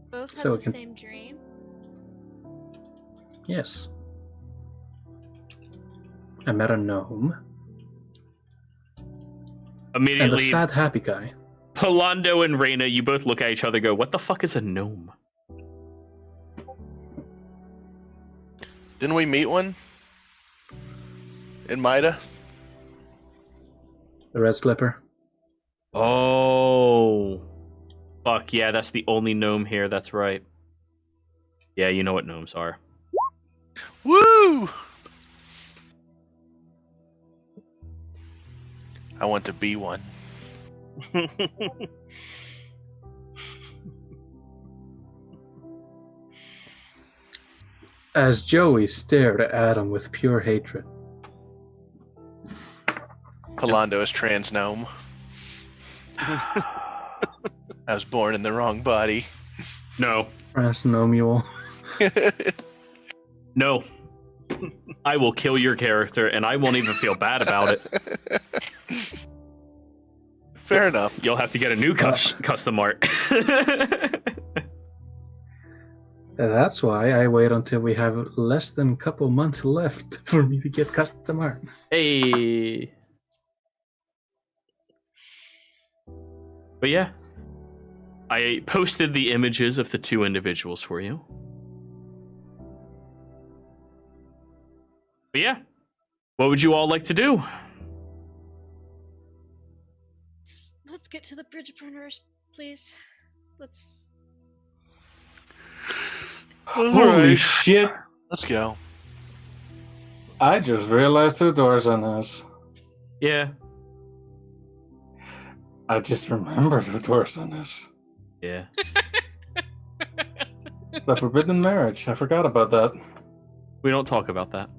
Both had So the it can- same dream. Yes. I met a gnome and a Immediately, sad, happy guy. Polando and Reyna, you both look at each other and go, what the fuck is a gnome? Didn't we meet one? In Mida? The red slipper. Oh. Fuck, yeah, that's the only gnome here, that's right. Yeah, you know what gnomes are. Woo! I want to be one. As Joey stared at Adam with pure hatred. Polando is trans gnome. I was born in the wrong body. No. Transnomial. No. I will kill your character, and I won't even feel bad about it. Fair enough. You'll have to get a new custom art. That's why I wait until we have less than a couple months left for me to get custom art. Hey. But yeah, I posted the images of the two individuals for you. But yeah, what would you all like to do? Let's get to the bridge burners, please. Let's. Holy shit! Let's go. I just realized who doors on us. Yeah. I just remembered who doors on us. Yeah. The forbidden marriage. I forgot about that. We don't talk about that.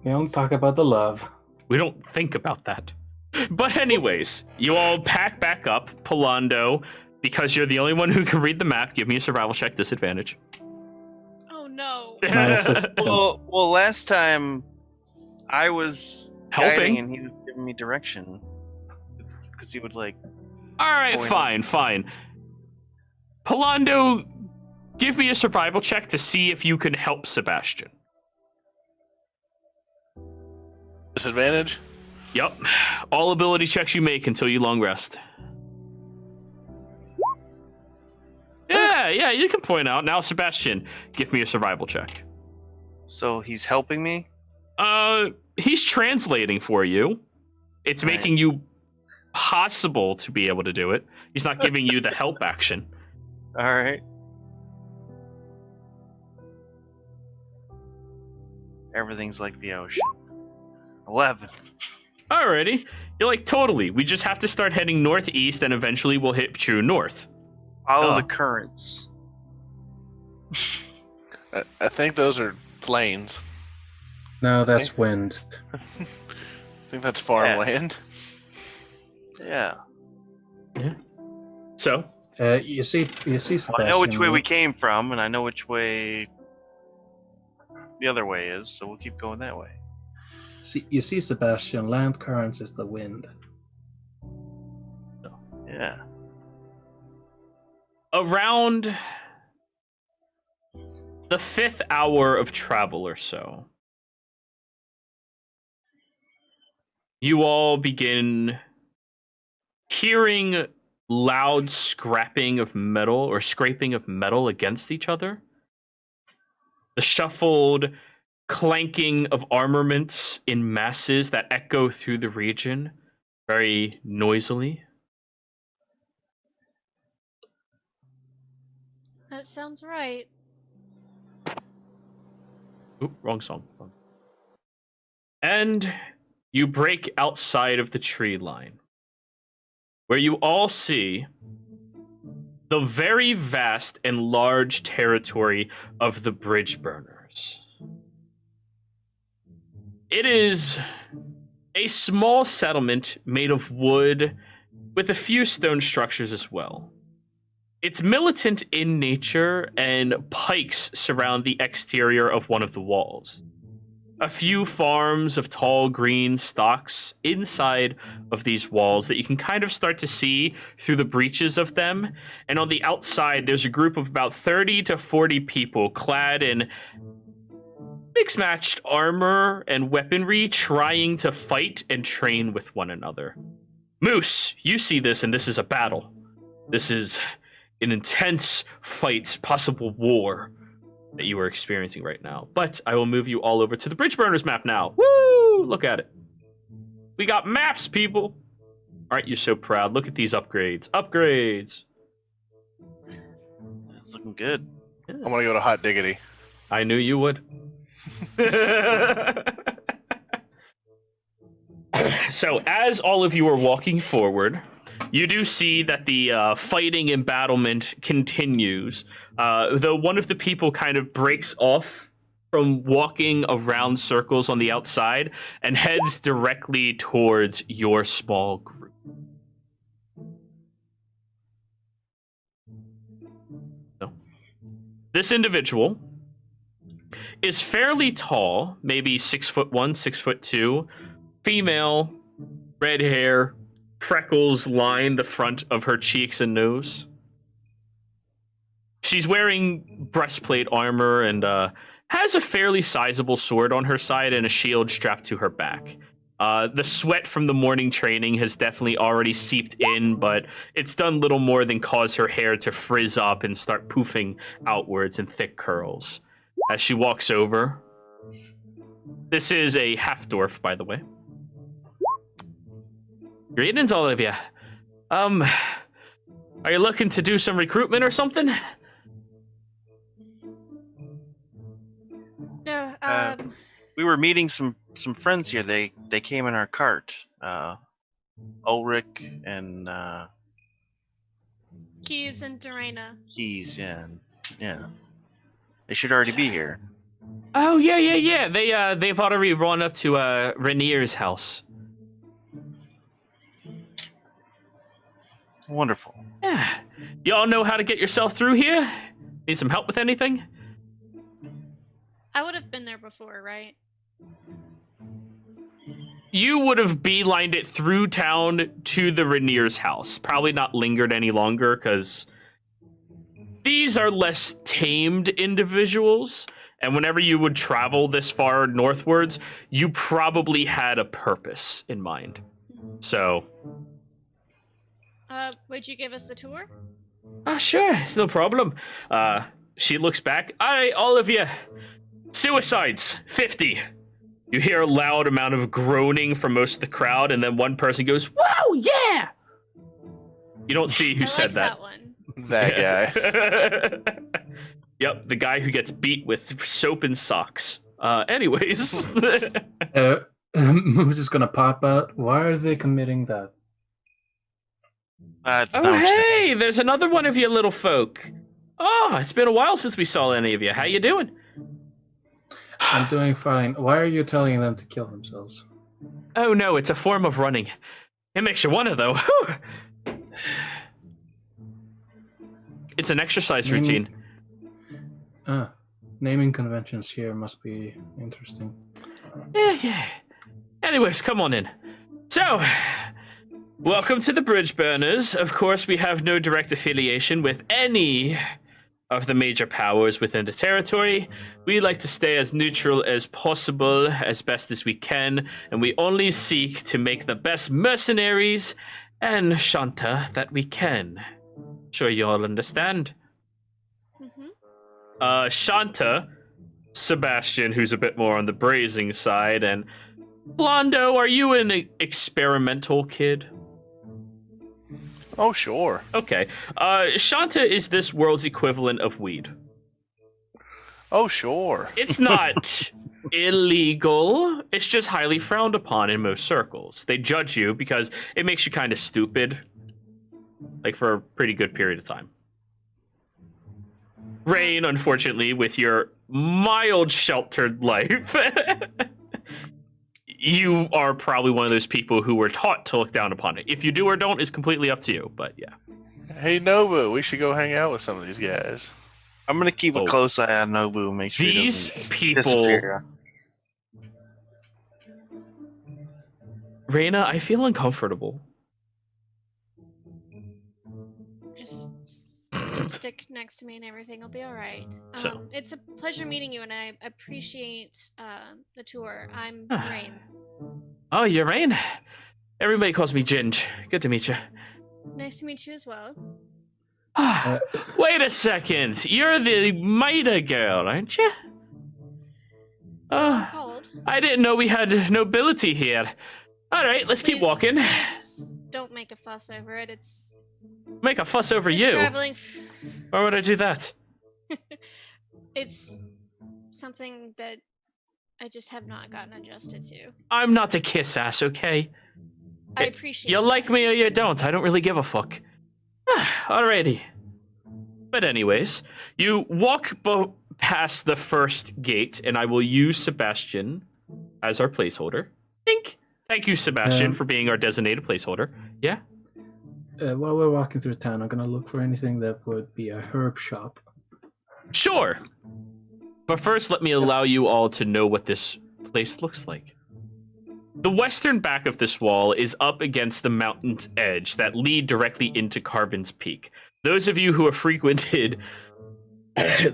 We don't talk about the love. We don't think about that. But anyways, you all pack back up. Polando, because you're the only one who can read the map, give me a survival check disadvantage. Oh no. My assistant. Well, last time I was Helping? guiding and he was giving me direction because he would like. All right, fine. Polando, give me a survival check to see if you can help Sebastian. Disadvantage? Yep. All ability checks you make until you long rest. Yeah, you can point out. Now, Sebastian, give me a survival check. So he's helping me. He's translating for you. It's Right. making you possible to be able to do it. He's not giving you the help action. All right. Everything's like the ocean. 11. Alrighty. You're like, totally. We just have to start heading northeast and eventually we'll hit true north. Follow Oh. the currents. I think those are plains. No, that's wind. I think that's farmland. Yeah. So, You see, Sebastian. Well, I know which way right? we came from, and I know which way the other way is, so we'll keep going that way. You see, Sebastian. Land currents is the wind. Yeah. around the 5th hour of travel or so, you all begin hearing loud scraping of metal or scraping of metal against each other. The shuffled clanking of armaments in masses that echo through the region very noisily. That sounds right. Oop, wrong song. And you break outside of the tree line, where you all see the very vast and large territory of the bridge burners. It is a small settlement made of wood with a few stone structures as well. It's militant in nature, and pikes surround the exterior of one of the walls. A few farms of tall green stalks inside of these walls that you can kind of start to see through the breaches of them. And on the outside, there's a group of about 30 to 40 people clad in mixed-matched armor and weaponry, trying to fight and train with one another. Moose, you see this, and this is a battle. This is an intense fight, possible war that you are experiencing right now. But I will move you all over to the Bridge Burners map now. Woo! Look at it. We got maps, people. Aren't you so proud? Look at these upgrades. Upgrades. It's looking good. I want to go to Hot Diggity. I knew you would. So as all of you are walking forward, you do see that the fighting embattlement continues, though one of the people kind of breaks off from walking around circles on the outside and heads directly towards your small group. So, this individual is fairly tall, maybe 6'1", 6'2", female, red hair, freckles line the front of her cheeks and nose. She's wearing breastplate armor and has a fairly sizable sword on her side and a shield strapped to her back. The sweat from the morning training has definitely already seeped in, but it's done little more than cause her hair to frizz up and start poofing outwards in thick curls. As she walks over, this is a half-dwarf, by the way. Greetings, all of you. Are you looking to do some recruitment or something? No, We were meeting some friends here. They came in our cart. Ulrich and Keys and Dorena. Keys, yeah. They should already be here. Oh, yeah. They've already run up to Rainier's house. Wonderful. Yeah. Y'all know how to get yourself through here? Need some help with anything? I would have been there before, right? You would have beelined it through town to the Rainier's house. Probably not lingered any longer, because these are less tamed individuals, and whenever you would travel this far northwards, you probably had a purpose in mind. So... would you give us the tour? Oh, sure, it's no problem. She looks back. All right, all of you. Suicides, 50. You hear a loud amount of groaning from most of the crowd, and then one person goes, "Whoa, yeah!" You don't see who I said like that. one. That guy. Yep, the guy who gets beat with soap and socks. Anyways. Moose is gonna pop out. Why are they committing that? It's Oh, not hey, there's another one of you little folk. Oh, it's been a while since we saw any of you. How you doing? I'm doing fine. Why are you telling them to kill themselves? Oh, no, it's a form of running. It makes you wanna, though. Whew. It's an exercise routine. Naming conventions here must be interesting. Yeah. Anyways, come on in. So, welcome to the Bridge Burners. Of course, we have no direct affiliation with any of the major powers within the territory. We like to stay as neutral as possible, as best as we can, and we only seek to make the best mercenaries and Shanta that we can. Sure you all understand. Mm-hmm. Shanta, Sebastian, who's a bit more on the brazing side, and Blondo, are you an experimental kid? Oh, sure. Okay. Shanta is this world's equivalent of weed. Oh, sure. It's not illegal. It's just highly frowned upon in most circles. They judge you because it makes you kind of stupid, like for a pretty good period of time. Rain, unfortunately, with your mild sheltered life, you are probably one of those people who were taught to look down upon it. If you do or don't is completely up to you, but yeah. Hey, Nobu, we should go hang out with some of these guys. I'm gonna keep a close eye on Nobu and make sure he These doesn't people, disappear. Reina, I feel uncomfortable. Just stick next to me and everything will be all right. So- It's a pleasure meeting you, and I appreciate the tour. I'm Rain. Oh, you're Rain? Everybody calls me Ginge. Good to meet you. Nice to meet you as well. Wait a second. You're the Maida girl, aren't you? So I'm called. I didn't know we had nobility here. All right, let's keep Please- walking. please don't make a fuss over it. It's Make a fuss over just you. traveling. Why would I do that? It's something that I just have not gotten adjusted to. I'm not a kiss ass, okay? I appreciate You it. like me or you don't. I don't really give a fuck. Alrighty. But anyways, you walk past the first gate, and I will use Sebastian as our placeholder. Thank you, Sebastian, for being our designated placeholder. Yeah? While we're walking through town, I'm gonna look for anything that would be a herb shop. Sure. But first, let me allow you all to know what this place looks like. The western back of this wall is up against the mountain's edge that lead directly into Carbon's Peak. Those of you who have frequented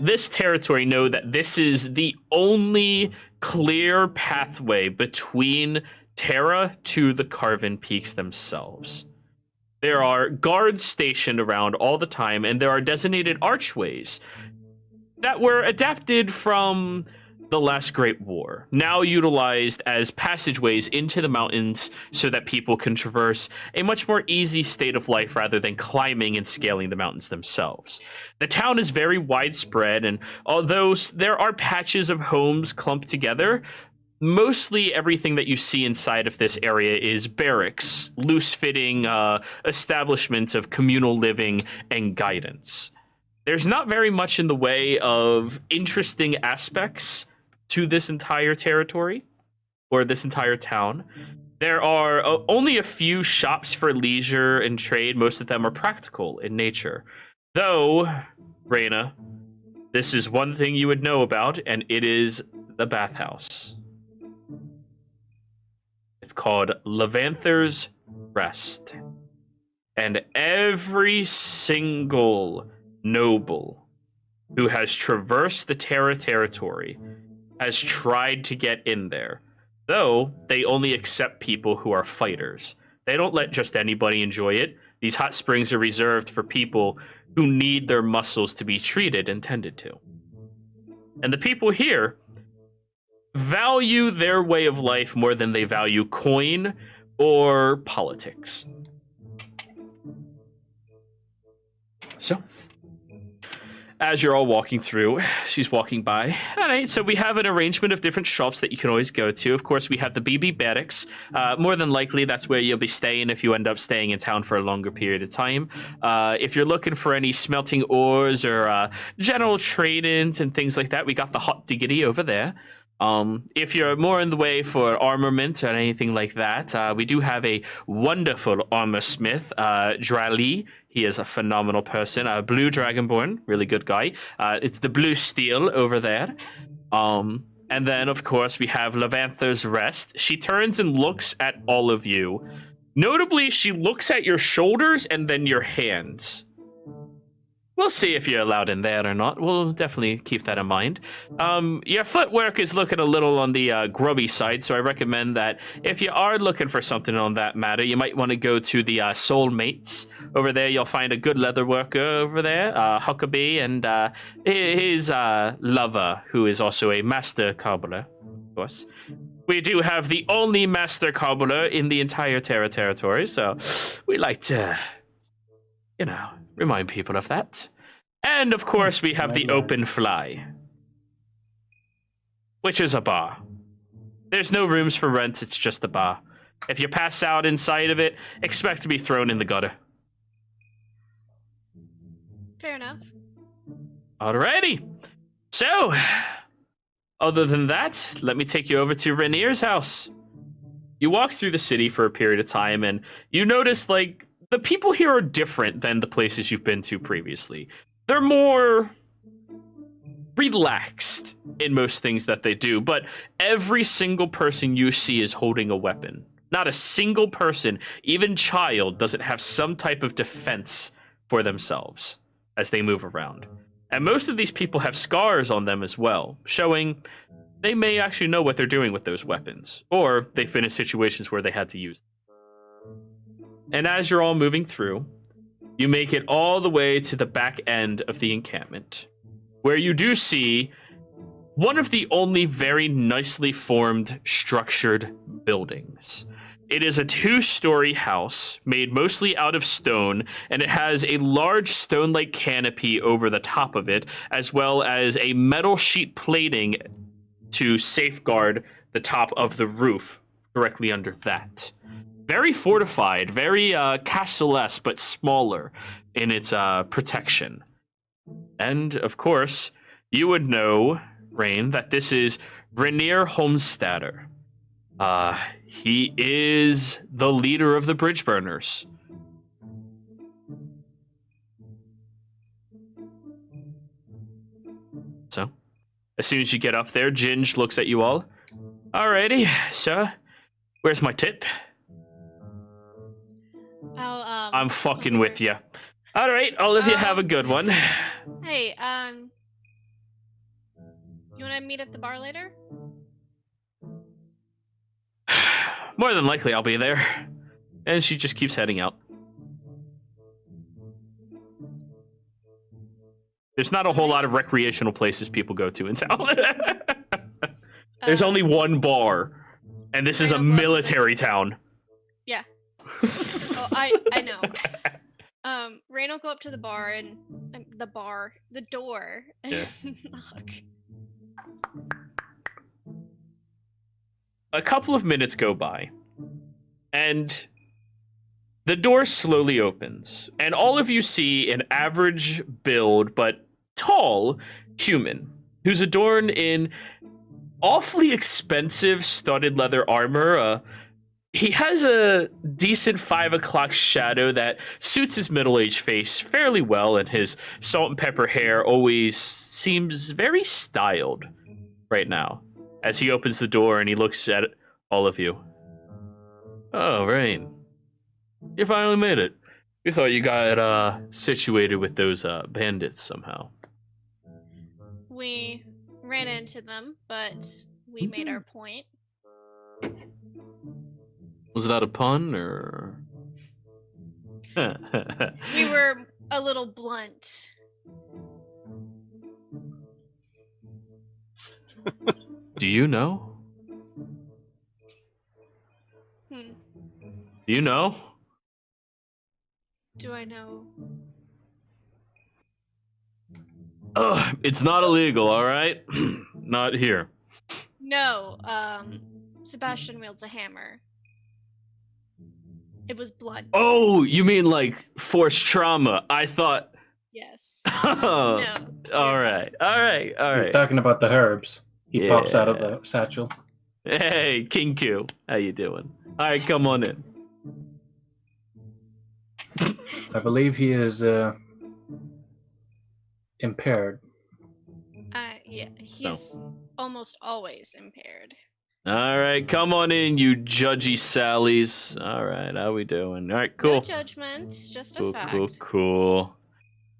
this territory know that this is the only clear pathway between Terra to the Carven Peaks themselves. There are guards stationed around all the time, and there are designated archways that were adapted from the last Great War, now utilized as passageways into the mountains so that people can traverse a much more easy state of life rather than climbing and scaling the mountains themselves. The town is very widespread, and although there are patches of homes clumped together, mostly everything that you see inside of this area is barracks, loose-fitting establishments of communal living and guidance. There's not very much in the way of interesting aspects to this entire territory or this entire town. There are only a few shops for leisure and trade. Most of them are practical in nature. Though, Reina, this is one thing you would know about, and it is the bathhouse. It's called Levanther's Rest. And every single noble who has traversed the Terra territory has tried to get in there, though they only accept people who are fighters. They don't let just anybody enjoy it. These hot springs are reserved for people who need their muscles to be treated and tended to. And the people here value their way of life more than they value coin or politics. So, as you're all walking through, she's walking by. All right, so we have an arrangement of different shops that you can always go to. Of course, we have the BB Barracks. More than likely, that's where you'll be staying if you end up staying in town for a longer period of time. If you're looking for any smelting ores or general trade-ins and things like that, we got the Hot Diggity over there. If you're more in the way for armament or anything like that, we do have a wonderful armor smith, Drali. He is a phenomenal person. Blue Dragonborn, really good guy. It's the Blue Steel over there. And then, of course, we have Levanther's Rest. She turns and looks at all of you. Notably, she looks at your shoulders and then your hands. We'll see if you're allowed in there or not. We'll definitely keep that in mind. Your footwork is looking a little on the grubby side, so I recommend that if you are looking for something on that matter, you might want to go to the Soulmates. Over there, you'll find a good leather worker over there, Huckabee, and his lover, who is also a master cobbler, of course. We do have the only master cobbler in the entire Terra territory, so we like to remind people of that. And of course, we have the open fly, which is a bar. There's no rooms for rent, it's just a bar. If you pass out inside of it, expect to be thrown in the gutter. Fair enough. Alrighty. So, other than that, let me take you over to Rainier's house. You walk through the city for a period of time, and you notice, like, the people here are different than the places you've been to previously. They're more relaxed in most things that they do, but every single person you see is holding a weapon. Not a single person, even child, doesn't have some type of defense for themselves as they move around. And most of these people have scars on them as well, showing they may actually know what they're doing with those weapons, or they've been in situations where they had to use them. And as you're all moving through, you make it all the way to the back end of the encampment, where you do see one of the only very nicely formed, structured buildings. It is a 2-story house made mostly out of stone, and it has a large stone-like canopy over the top of it, as well as a metal sheet plating to safeguard the top of the roof directly under that. Very fortified, very castle-esque, but smaller in its protection. And, of course, you would know, Rain, that this is Rainier Homesteader. He is the leader of the Bridge Burners. So, as soon as you get up there, Ginge looks at you all. Alrighty, sir. Where's my tip? I'm fucking with you. Alright, all of you have a good one. Hey, you want to meet at the bar later? More than likely, I'll be there. And she just keeps heading out. There's not a whole lot of recreational places people go to in town. There's only one bar, and this is a military town. Yeah. Oh, I know. Rain will go up to the bar and the door. Yeah. Knock. A couple of minutes go by, and the door slowly opens, and all of you see an average build but tall human who's adorned in awfully expensive studded leather armor. He has a decent 5 o'clock shadow that suits his middle-aged face fairly well, and his salt and pepper hair always seems very styled right now. As he opens the door and he looks at all of you. Oh, Rain. You finally made it. You thought you got situated with those bandits somehow. We ran into them, but we made our point. Was that a pun, or? We were a little blunt. Do you know? Do you know? Do I know? It's not illegal, all right? Not here. No, Sebastian wields a hammer. It was blunt. Oh, you mean like forced trauma? I thought. Yes. No. All right. He's talking about the herbs. He pops out of the satchel. Hey, King Q. How you doing? All right, come on in. I believe he is impaired. Yeah, he's almost always impaired. All right, come on in, you judgy Sallies. All right, how we doing? All right, cool. No judgment, just a fact. Cool.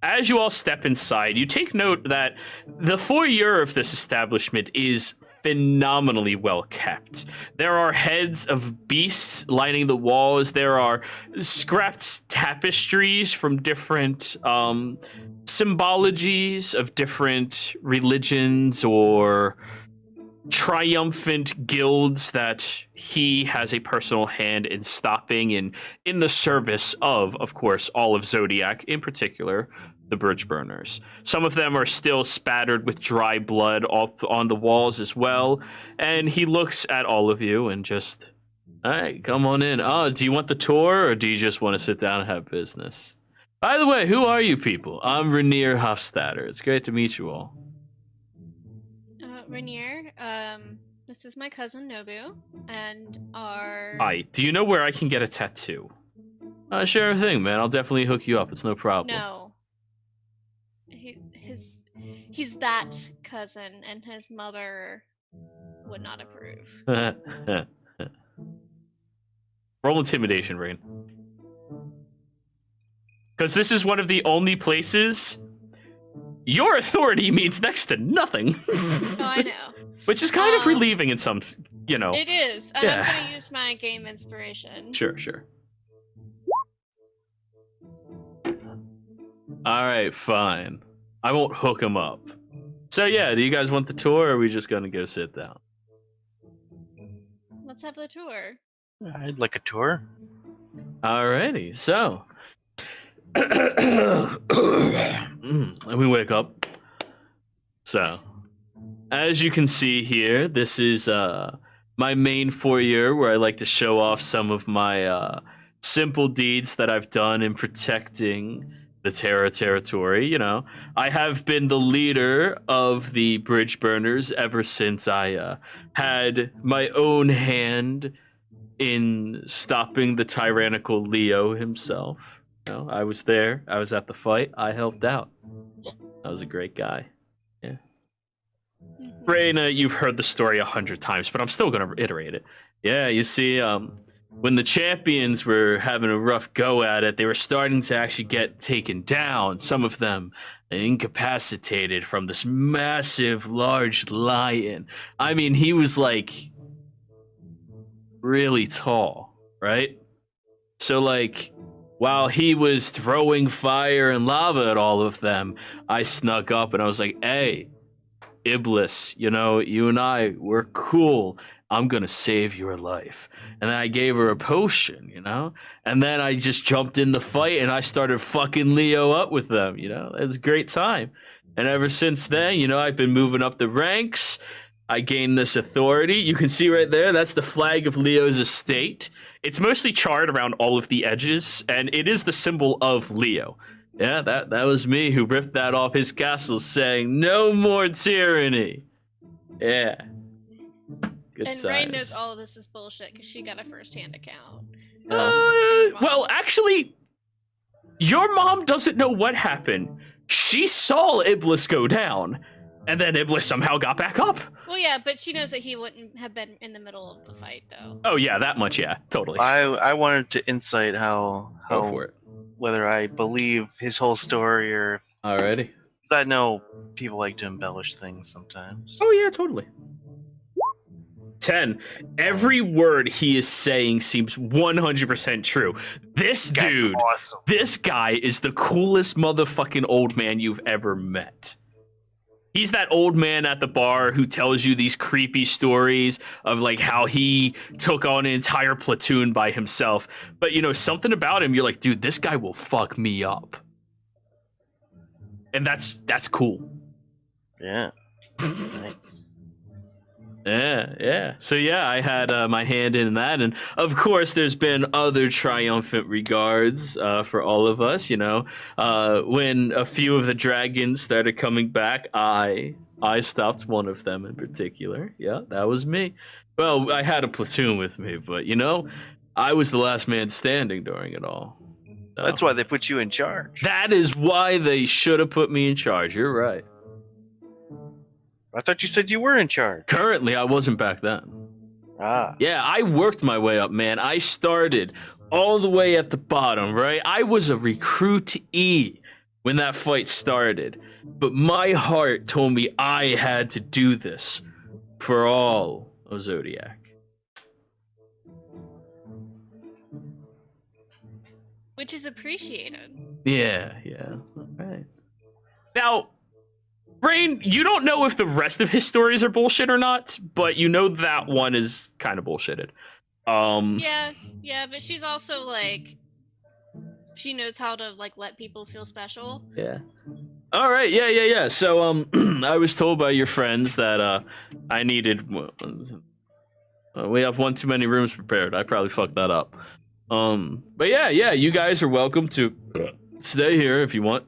As you all step inside, you take note that the foyer of this establishment is phenomenally well kept. There are heads of beasts lining the walls. There are scrapped tapestries from different symbologies of different religions or triumphant guilds that he has a personal hand in stopping and in the service of course, all of Zodiac, in particular, the bridge burners. Some of them are still spattered with dry blood up on the walls as well. And he looks at all of you and just, all right, come on in. Oh, do you want the tour or do you just want to sit down and have business? By the way, who are you people? I'm Rainier Hofstadter. It's great to meet you all. Rainier, this is my cousin Nobu, and our... Hi, do you know where I can get a tattoo? Sure thing, man. I'll definitely hook you up. It's no problem. No. He's that cousin, and his mother would not approve. Roll intimidation, Rain. Because this is one of the only places your authority means next to nothing. Oh, I know. Which is kind of relieving in some, you know. It is, and Yeah. I'm gonna use my game inspiration. Sure. All right, fine. I won't hook him up. So yeah, do you guys want the tour, or are we just gonna go sit down? Let's have the tour. I'd like a tour. Alrighty, so let me wake up. So, as you can see here, this is my main foyer where I like to show off some of my simple deeds that I've done in protecting the Terra territory. You know, I have been the leader of the bridge burners ever since I had my own hand in stopping the tyrannical Leo himself. You know, I was there. I was at the fight. I helped out. I was a great guy. Yeah. Raina, you've heard the story 100 times, but I'm still going to reiterate it. Yeah, you see, when the champions were having a rough go at it, they were starting to actually get taken down. Some of them incapacitated from this massive, large lion. I mean, he was like really tall, right? So like, while he was throwing fire and lava at all of them, I snuck up and I was like, hey, Iblis, you know, you and I, we're cool. I'm gonna save your life. And then I gave her a potion, you know? And then I just jumped in the fight and I started fucking Leo up with them, you know? It was a great time. And ever since then, you know, I've been moving up the ranks. I gained this authority. You can see right there, that's the flag of Leo's estate. It's mostly charred around all of the edges, and it is the symbol of Leo. Yeah, that was me who ripped that off his castle, saying, no more tyranny. Yeah. Good And times. Rain knows all of this is bullshit because she got a first-hand account. Well, actually, your mom doesn't know what happened. She saw Iblis go down, and then Iblis somehow got back up. Well, yeah, but she knows that he wouldn't have been in the middle of the fight, though. Oh yeah, that much, yeah, totally. I wanted to insight how Go for it. whether I believe his whole story or if, Alrighty. 'cause I know people like to embellish things sometimes. Oh yeah, totally. 10. Every word he is saying seems 100% true. This That's dude, awesome. this guy is the coolest motherfucking old man you've ever met. He's that old man at the bar who tells you these creepy stories of like how he took on an entire platoon by himself. But you know, something about him, you're like, dude, this guy will fuck me up. And that's cool. Yeah. Nice. Yeah. So yeah, I had my hand in that, and of course, there's been other triumphant regards for all of us. You know, when a few of the dragons started coming back, I stopped one of them in particular. Yeah, that was me. Well, I had a platoon with me, but you know, I was the last man standing during it all. So, That's why they put you in charge. that is why they should have put me in charge. You're right. I thought you said you were in charge. Currently, I wasn't back then. Ah. Yeah, I worked my way up, man. I started all the way at the bottom, right? I was a recruitee when that fight started. But my heart told me I had to do this for all of Zodiac. Which is appreciated. Yeah. All right. Now, Rain, you don't know if the rest of his stories are bullshit or not, but you know that one is kind of bullshitted. Yeah, but she's also like, she knows how to like let people feel special. Yeah. All right. Yeah. So, I was told by your friends that I needed. We have one too many rooms prepared. I probably fucked that up. But yeah. You guys are welcome to stay here if you want.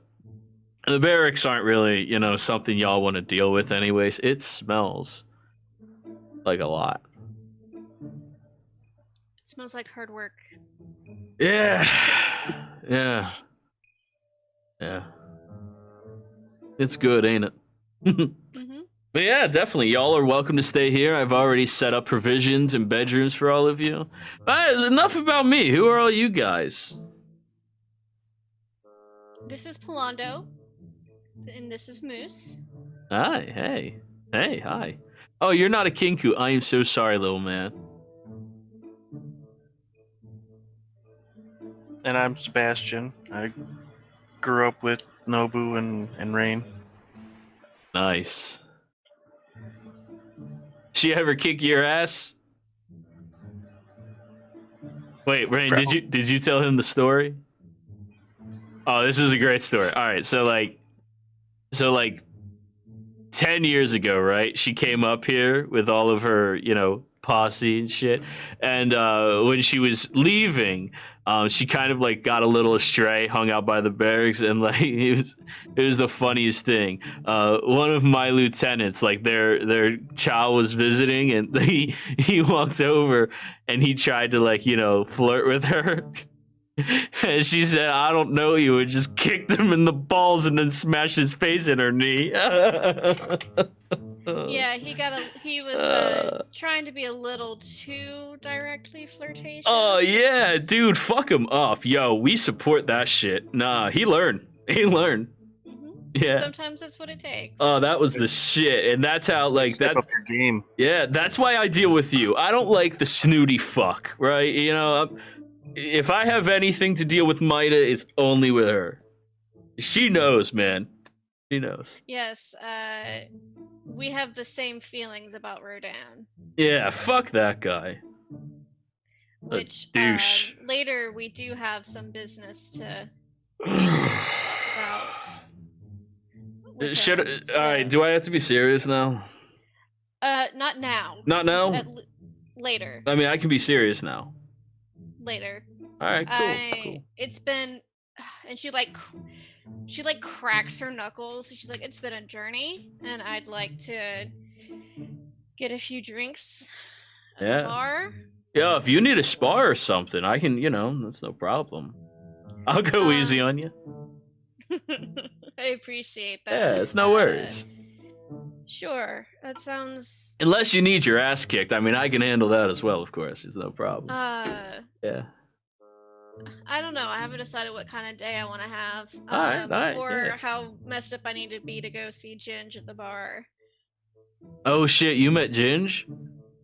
The barracks aren't really, something y'all want to deal with, anyways. It smells like a lot. It smells like hard work. Yeah. It's good, ain't it? Mm-hmm. But yeah, definitely. Y'all are welcome to stay here. I've already set up provisions and bedrooms for all of you. But enough about me. Who are all you guys? This is Polando, and this is Moose. Hi, hey, hi. Oh, you're not a kinku. I am so sorry, little man. And I'm Sebastian. I grew up with Nobu and Rain. Nice. She ever kick your ass? Wait, Rain, did you tell him the story? Oh, this is a great story. All right, so like 10 years ago, right? She came up here with all of her, posse and shit. And when she was leaving, she kind of like got a little astray, hung out by the barracks, and like it was the funniest thing. One of my lieutenants, like their child was visiting, and he walked over and he tried to like flirt with her. And she said, "I don't know you," and just kicked him in the balls and then smashed his face in her knee. Yeah, he was trying to be a little too directly flirtatious. Oh yeah, dude, fuck him up. Yo, we support that shit. Nah, he learned. Mm-hmm. Yeah. Sometimes that's what it takes. Oh, that was the shit. And that's how like Step that's up your game. yeah, that's why I deal with you. I don't like the snooty fuck, right? If I have anything to deal with Maida, it's only with her. She knows, man. She knows. Yes, we have the same feelings about Rodan. Yeah, fuck that guy. Which douche. Later we do have some business to about. Should all right, do I have to be serious now? Not now. Not now? Later. I mean, I can be serious now. Later. All right, cool. It's been, and she cracks her knuckles. She's like, it's been a journey, and I'd like to get a few drinks at the bar. Yeah, if you need a spar or something, I can, that's no problem. I'll go easy on you. I appreciate that. Yeah, it's no worries. Sure, that sounds. Unless you need your ass kicked, I mean, I can handle that as well. Of course, it's no problem. Yeah. I don't know. I haven't decided what kind of day I want to have. All right, or how messed up I need to be to go see Ginge at the bar. Oh shit, you met Ginge?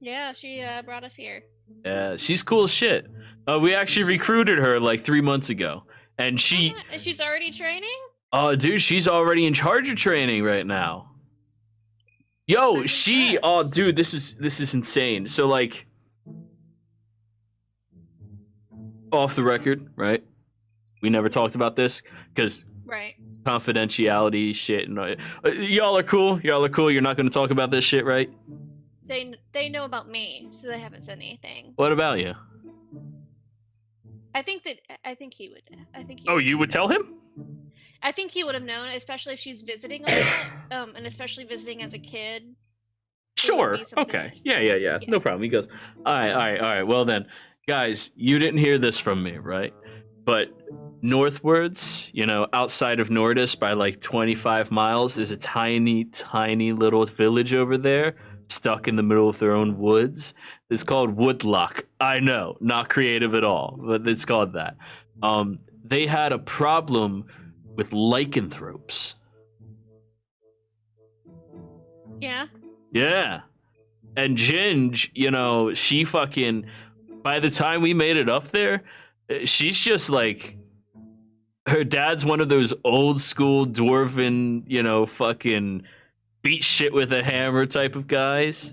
Yeah, she brought us here. Yeah, she's cool as shit. We actually recruited her like 3 months ago, and she. And she's already training? Oh, dude, she's already in charge of training right now. Yo, she. Oh, dude, this is insane. So like. Off the record, right? We never talked about this because right. Confidentiality shit. And y'all are cool. You're not going to talk about this shit, right? They know about me, so they haven't said anything. What about you? I think he would. Oh, you would tell him? I think he would have known, especially if she's visiting a lot, and especially visiting as a kid. Sure. Okay. Yeah. No problem. He goes, all right. Well then, guys, you didn't hear this from me, right? But northwards, outside of Nordis by like 25 miles, there's a tiny, tiny little village over there, stuck in the middle of their own woods. It's called Woodlock. I know, not creative at all, but it's called that. They had a problem with lycanthropes. Yeah. Yeah. And Ginge, she fucking, by the time we made it up there, she's just like her dad's one of those old school dwarven, you know, fucking beat shit with a hammer type of guys.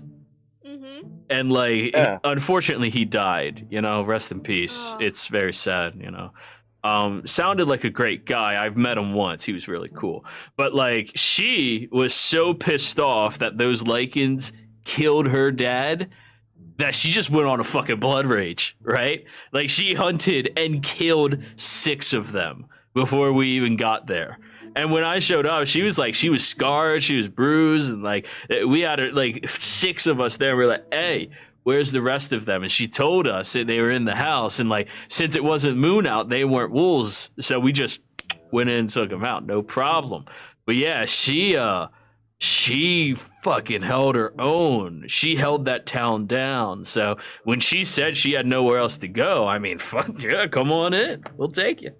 Mm-hmm. And like, Yeah. unfortunately, he died. You know, rest in peace. Oh. It's very sad. You know, sounded like a great guy. I've met him once. He was really cool. But like, she was so pissed off that those Lycans killed her dad that she just went on a fucking blood rage. Right? Like, she hunted and killed 6 of them before we even got there. And when I showed up, she was scarred, she was bruised, and like, we had like 6 of us there. We're like, hey, where's the rest of them? And she told us that they were in the house. And like, since it wasn't moon out, they weren't wolves. So we just went in and took them out, no problem. But yeah, she fucking held her own. She held that town down. So when she said she had nowhere else to go, I mean, fuck yeah, come on in. We'll take you.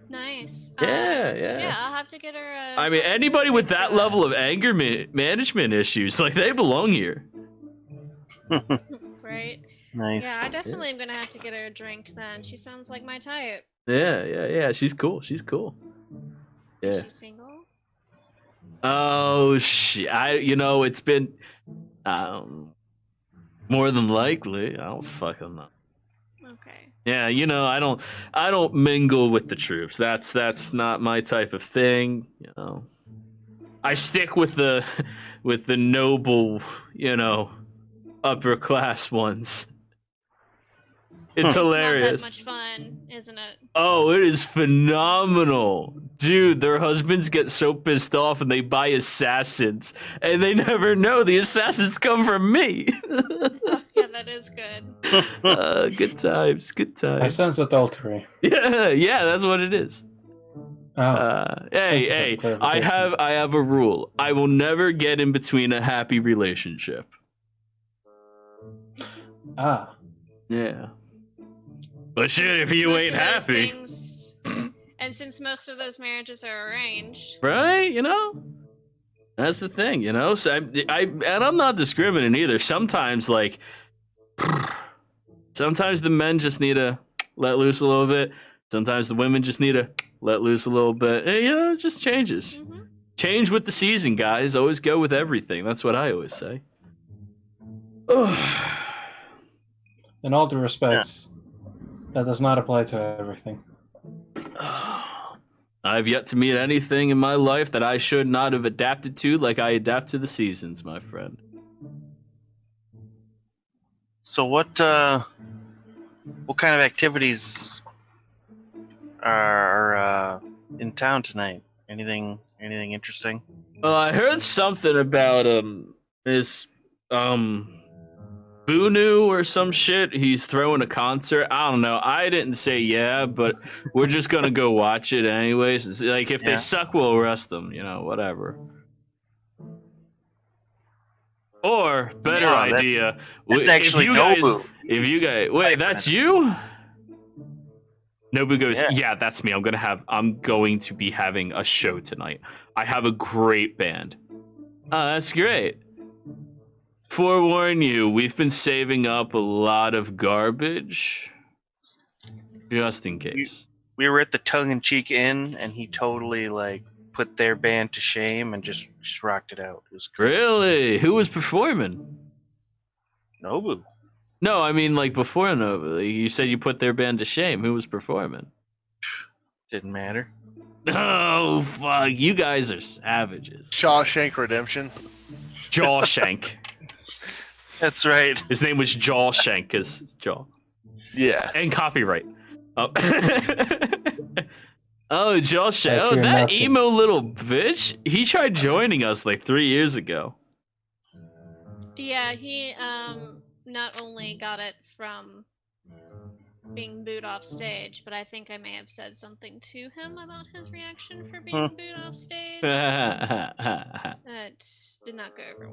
Nice. Yeah. Yeah, I'll have to get her. I mean, anybody with that level of anger management issues, like, they belong here. Right. Nice. Yeah, I definitely am gonna have to get her a drink then. She sounds like my type. Yeah. She's cool. Yeah. Is she single? Oh shit! It's been more than likely. I don't fucking know. Okay. Yeah, I don't mingle with the troops. That's not my type of thing. I stick with the noble, upper class ones. It's hilarious. It's not that much fun, isn't it? Oh, it is phenomenal. Dude, their husbands get so pissed off and they buy assassins. And they never know the assassins come from me. Oh, yeah, that is good. Good times. I sense adultery. Yeah, that's what it is. Oh. Hey, I have a rule. I will never get in between a happy relationship. Ah. Yeah. But shit, if you ain't happy. And since most of those marriages are arranged. Right? That's the thing, So and I'm not discriminating either. Sometimes, sometimes the men just need to let loose a little bit. Sometimes the women just need to let loose a little bit. And, it just changes. Mm-hmm. Change with the season, guys. Always go with everything. That's what I always say. In all due respects, that does not apply to everything. I've yet to meet anything in my life that I should not have adapted to like I adapt to the seasons, my friend. So what kind of activities are in town tonight? Anything interesting? Well, I heard something about this Bunu or some shit. He's throwing a concert. I don't know. I didn't say yeah, but we're just gonna go watch it anyways. It's like, if they suck, we'll arrest them. Whatever. Or better idea. It's actually Nobu. If you guys wait, that's you. Nobu goes, yeah, that's me. I'm going to be having a show tonight. I have a great band. Oh, that's great. Forewarn you, we've been saving up a lot of garbage just in case. We were at the tongue-in-cheek inn, and he totally put their band to shame and just rocked it out. It was great. Really? Who was performing? Nobu. No, I mean before Nobu. You said you put their band to shame. Who was performing? Didn't matter. Oh fuck! You guys are savages. Shawshank Redemption. Jawshank. That's right. His name was Jawshank, because Jaw. Yeah. And copyright. Oh, Jawshank. Oh, that nothing. emo little bitch. He tried joining us 3 years ago. Yeah, he not only got it from being booed off stage, but I think I may have said something to him about his reaction for being booed off stage. That did not go over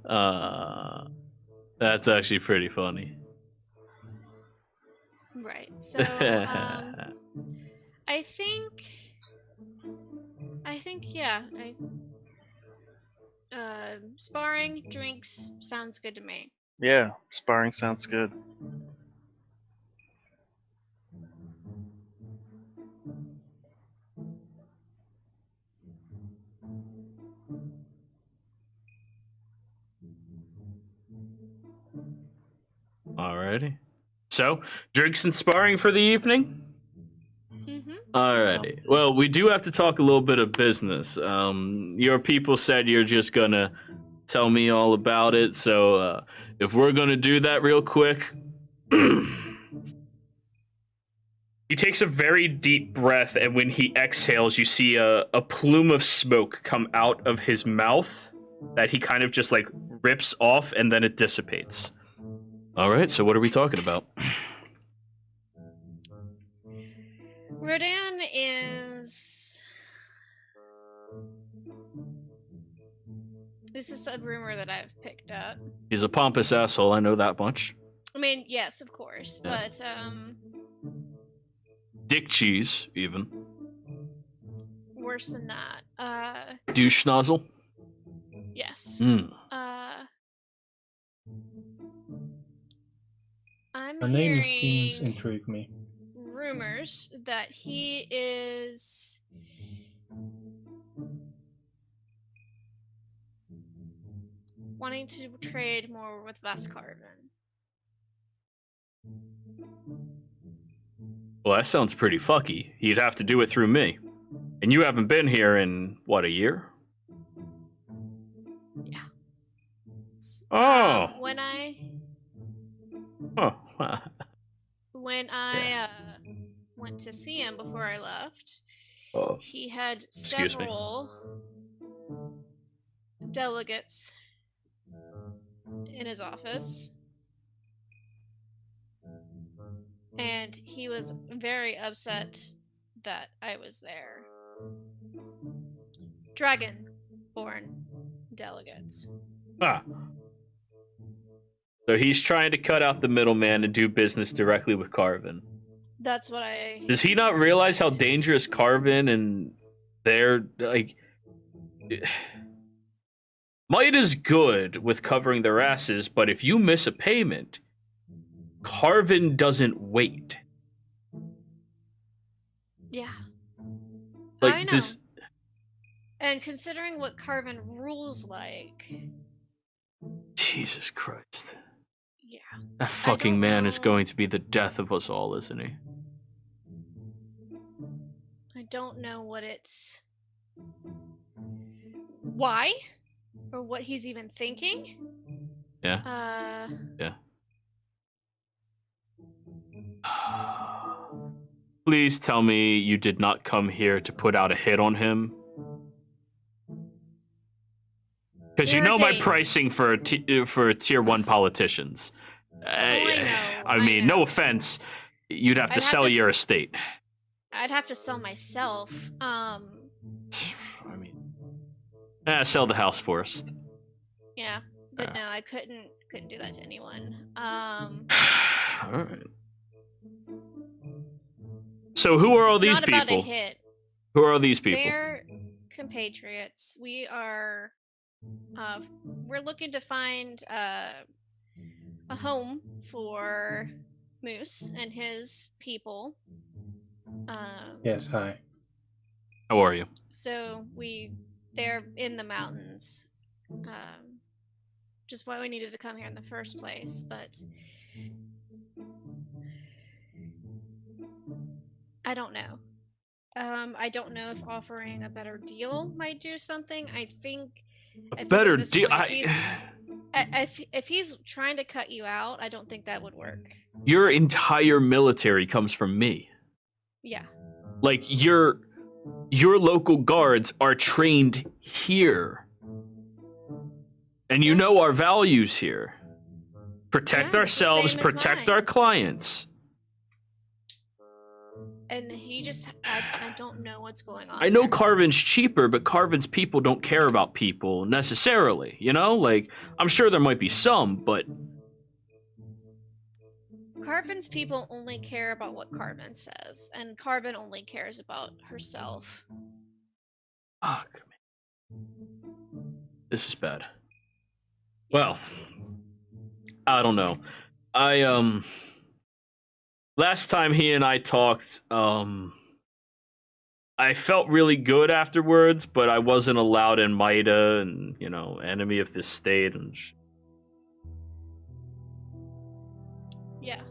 well. That's actually pretty funny. Right. So I think yeah. Sparring, drinks sounds good to me. Yeah, sparring sounds good. Alrighty. So, drinks and sparring for the evening? Mm-hmm. Alrighty. Well, we do have to talk a little bit of business. Your people said you're just gonna tell me all about it, so if we're gonna do that real quick. He takes a very deep breath, and when he exhales, you see a plume of smoke come out of his mouth that he kind of just like rips off, and then it dissipates. All right, so what are we talking about? Rodan is. This is a rumor that I've picked up. He's a pompous asshole, I know that much. I mean, yes, of course, Yeah. but Dick cheese, even. worse than that. Douche nozzle? Yes. Mm. I'm Her name and schemes hearing intrigue me. rumors that he is wanting to trade more with Vascarvin. Well, that sounds pretty fucky. He'd have to do it through me. And you haven't been here in, what, a year? Yeah. Oh. When I Huh. went to see him before I left, Oh. he had Excuse me. several delegates in his office, and he was very upset that I was there. Dragon-born delegates. Ah. So he's trying to cut out the middleman and do business directly with Carvin. That's what I. Does he not realize how dangerous Carvin and their, like... Might is good with covering their asses, but if you miss a payment, Carvin doesn't wait. Yeah. Like, I know. And considering what Carvin rules like. Jesus Christ. Yeah. That fucking man is going to be the death of us all, isn't he? I don't know what it's. Why? Or what he's even thinking? Yeah. Yeah. Please tell me you did not come here to put out a hit on him. Because you know my pricing for tier 1 politicians. I mean, no offense, you'd have to sell your estate. I'd have to sell myself. I mean, sell the house first. Yeah, but no, I couldn't do that to anyone. All right. So who are all these people? It's not about a hit. Who are all these people? They're compatriots. We are. We're looking to find a home for Moose and his people. Yes, hi. How are you? So they're in the mountains. Just why we needed to come here in the first place, but I don't know. I don't know if offering a better deal might do something. I think a better deal. If he's trying to cut you out, I don't think that would work. Your entire military comes from me. Yeah. Like your local guards are trained here. And you know our values here. Protect ourselves, protect our clients. And he just, I don't know what's going on. I know Carvin's cheaper, but Carvin's people don't care about people necessarily, you know? Like, I'm sure there might be some, but... Carvin's people only care about what Carvin says, and Carvin only cares about herself. Fuck, man. This is bad. Well, I don't know. last time he and I talked, I felt really good afterwards, but I wasn't allowed in Maida, and enemy of this state. And Yeah.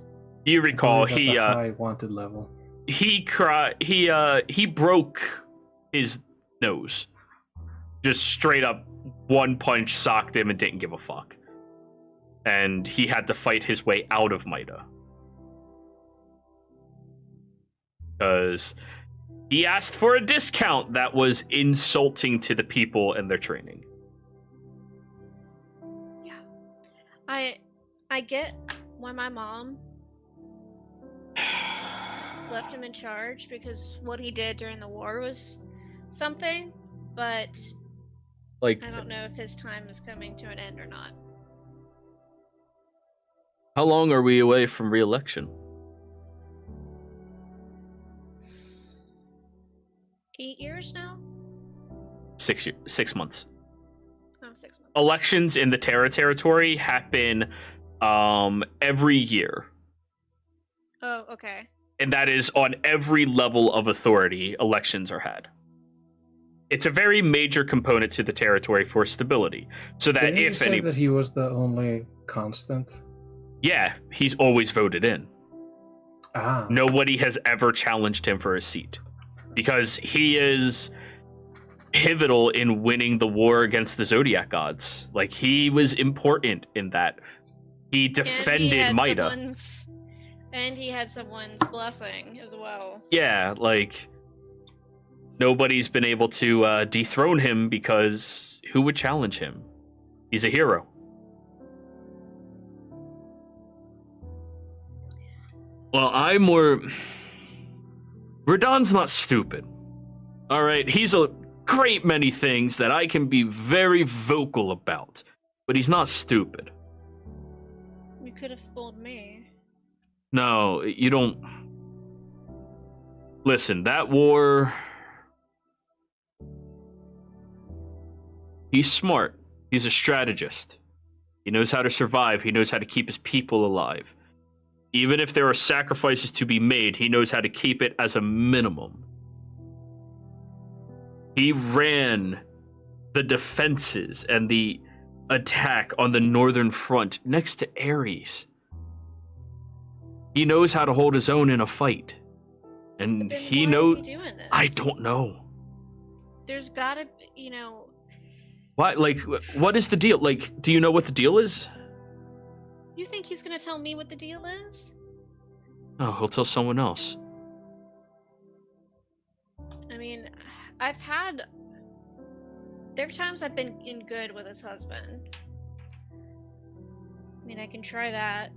you recall, That's a high wanted level. he cried. He broke his nose, just straight up one punch socked him and didn't give a fuck, and he had to fight his way out of Maida because he asked for a discount that was insulting to the people and their training. Yeah. I get why my mom left him in charge, because what he did during the war was something, but Like, I don't know if his time is coming to an end or not. how long are we away from re-election? 8 years now? 6 years, 6 months. Oh, 6 months. Elections in the Terra territory happen every year, Oh, okay. and that is on every level of authority. Elections are had. It's a very major component to the territory for stability, so that Didn't you if say any, that he was the only constant? yeah, he's always voted in. Ah. Nobody has ever challenged him for a seat because he is pivotal in winning the war against the Zodiac gods. Like, he was important in that. He defended Maida. And he had someone's blessing as well. Yeah, like, nobody's been able to dethrone him because who would challenge him? He's a hero. Well, Radon's not stupid. All right, he's a great many things that I can be very vocal about, but he's not stupid. You could have fooled me. No, you don't. Listen, that war. He's smart. He's a strategist. He knows how to survive. He knows how to keep his people alive. Even if there are sacrifices to be made, he knows how to keep it as a minimum. He ran the defenses and the attack on the northern front next to Ares. He knows how to hold his own in a fight. And Then he why knows. is he doing this? I don't know. There's gotta be, Why? Like, what is the deal? Like, do you know what the deal is? You think he's gonna tell me what the deal is? Oh, he'll tell someone else. I mean, there are times I've been in good with his husband. I mean, I can try that.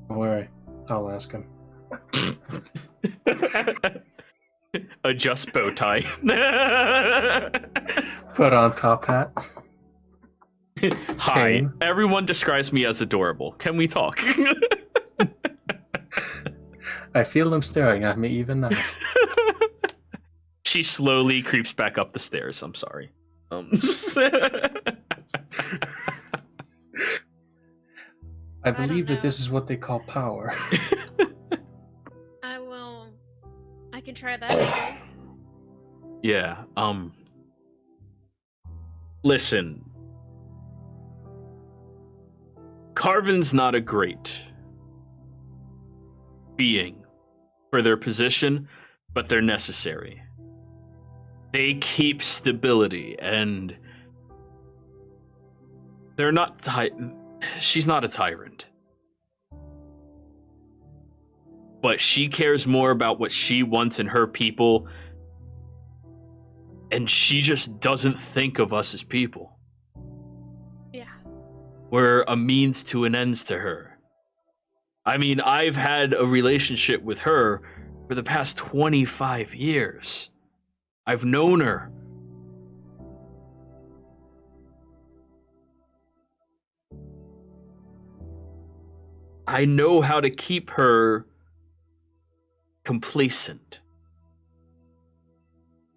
Don't worry, I'll ask him. Adjust bow tie. Put on top hat. Hi, Chain. everyone describes me as adorable. Can we talk? I feel them staring at me even now. She slowly creeps back up the stairs. I'm sorry. I don't believe that know. this is what they call power. I can try that. Yeah. Listen. Carvin's not a great being for their position, but they're necessary. They keep stability, and they're not she's not a tyrant. But she cares more about what she wants and her people, and she just doesn't think of us as people. Yeah. We're a means to an ends to her. I mean, I've had a relationship with her for the past 25 years. I've known her. I know how to keep her complacent.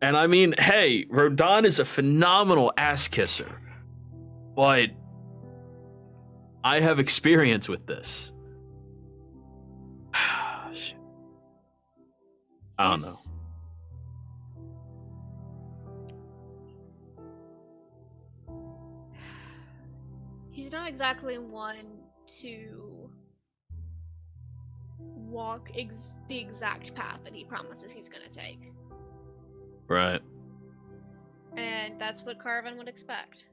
And I mean, hey, Rodon is a phenomenal ass kisser, but I have experience with this. shit. I don't know. He's not exactly one to walk the exact path that he promises he's going to take. Right. And that's what Carvin would expect.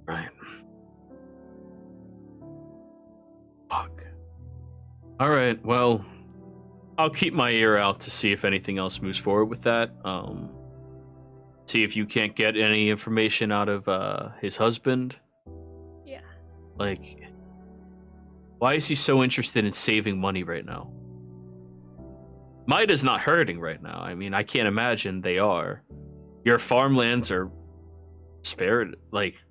Right. Fuck. All right. Well, I'll keep my ear out to see if anything else moves forward with that. See if you can't get any information out of his husband. Yeah. Like, why is he so interested in saving money right now? Maida's not hurting right now. I mean, I can't imagine they are. Your farmlands are spared. Like,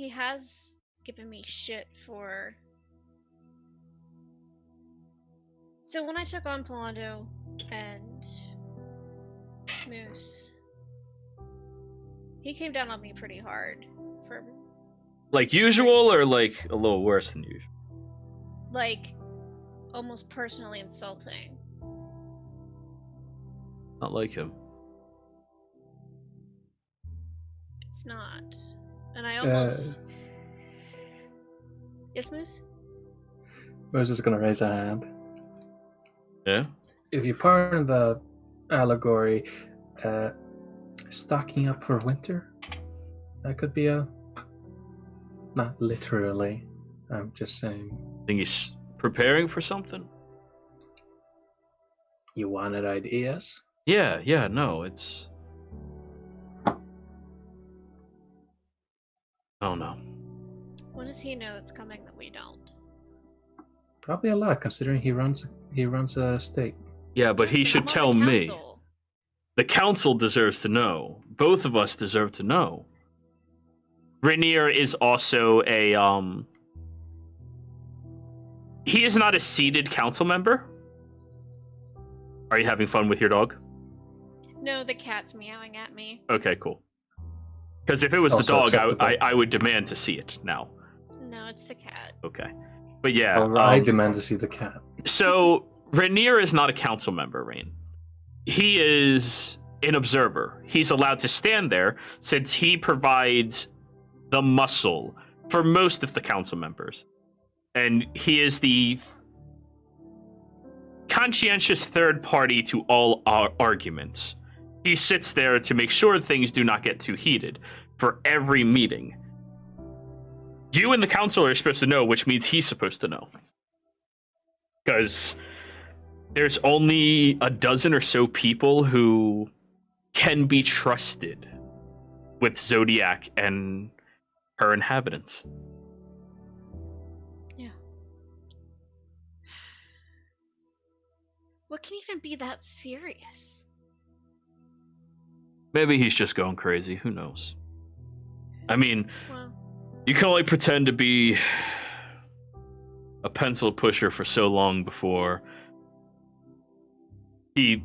He has given me shit for... So when I took on Palando and Moose, he came down on me pretty hard for... Like usual or like a little worse than usual? Like, almost personally insulting. Not like him. It's not. And I almost... Yes, Moose? Moose is going to raise a hand. Yeah? If you pardon the allegory, stocking up for winter, that could be a... Not literally, I'm just saying. Think he's preparing for something? You wanted ideas? Yeah, no, it's... Oh no. What does he know that's coming that we don't? Probably a lot, considering he runs a state. Yeah, but he should tell me. The council deserves to know. Both of us deserve to know. Rainier is also a he is not a seated council member. Are you having fun with your dog? No, the cat's meowing at me. Okay, cool. Because if it was the Also dog, acceptable. I would demand to see it now. No, it's the cat. Okay. But yeah. I demand to see the cat. So Rainier is not a council member, Rain. He is an observer. He's allowed to stand there since he provides the muscle for most of the council members. And he is the conscientious third party to all our arguments. He sits there to make sure things do not get too heated for every meeting. You and the council are supposed to know, which means he's supposed to know. Because there's only a dozen or so people who can be trusted with Zodiac and her inhabitants. Yeah. What can even be that serious? Maybe he's just going crazy. Who knows? I mean, Well, you can only pretend to be a pencil pusher for so long before he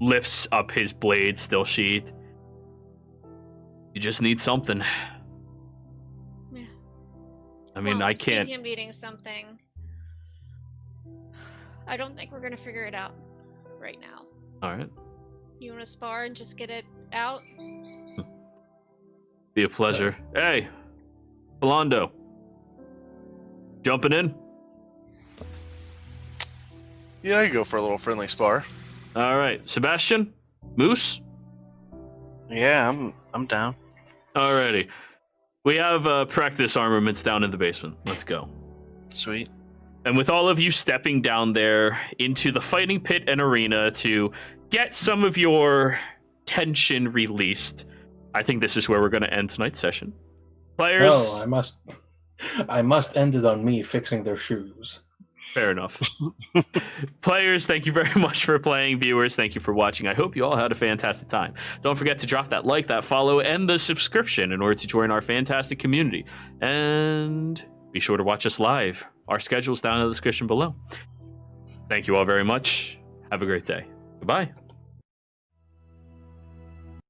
lifts up his blade still sheathed. You just need something. yeah. I mean, Well, I can't. Speaking of needing something, I don't think we're gonna figure it out right now. All right. You want to spar and just get it out? Be a pleasure. Hey, Philando. Jumping in? Yeah, I could go for a little friendly spar. All right. Sebastian? Moose? Yeah, I'm down. Alrighty. We have practice armaments down in the basement. Let's go. Sweet. And with all of you stepping down there into the fighting pit and arena to get some of your tension released, I think this is where we're going to end tonight's session. Players... No, I must end it on me fixing their shoes. Fair enough. Players, thank you very much for playing. Viewers, thank you for watching. I hope you all had a fantastic time. Don't forget to drop that like, that follow, and the subscription in order to join our fantastic community. And be sure to watch us live. Our schedule's down in the description below. Thank you all very much. Have a great day. Goodbye.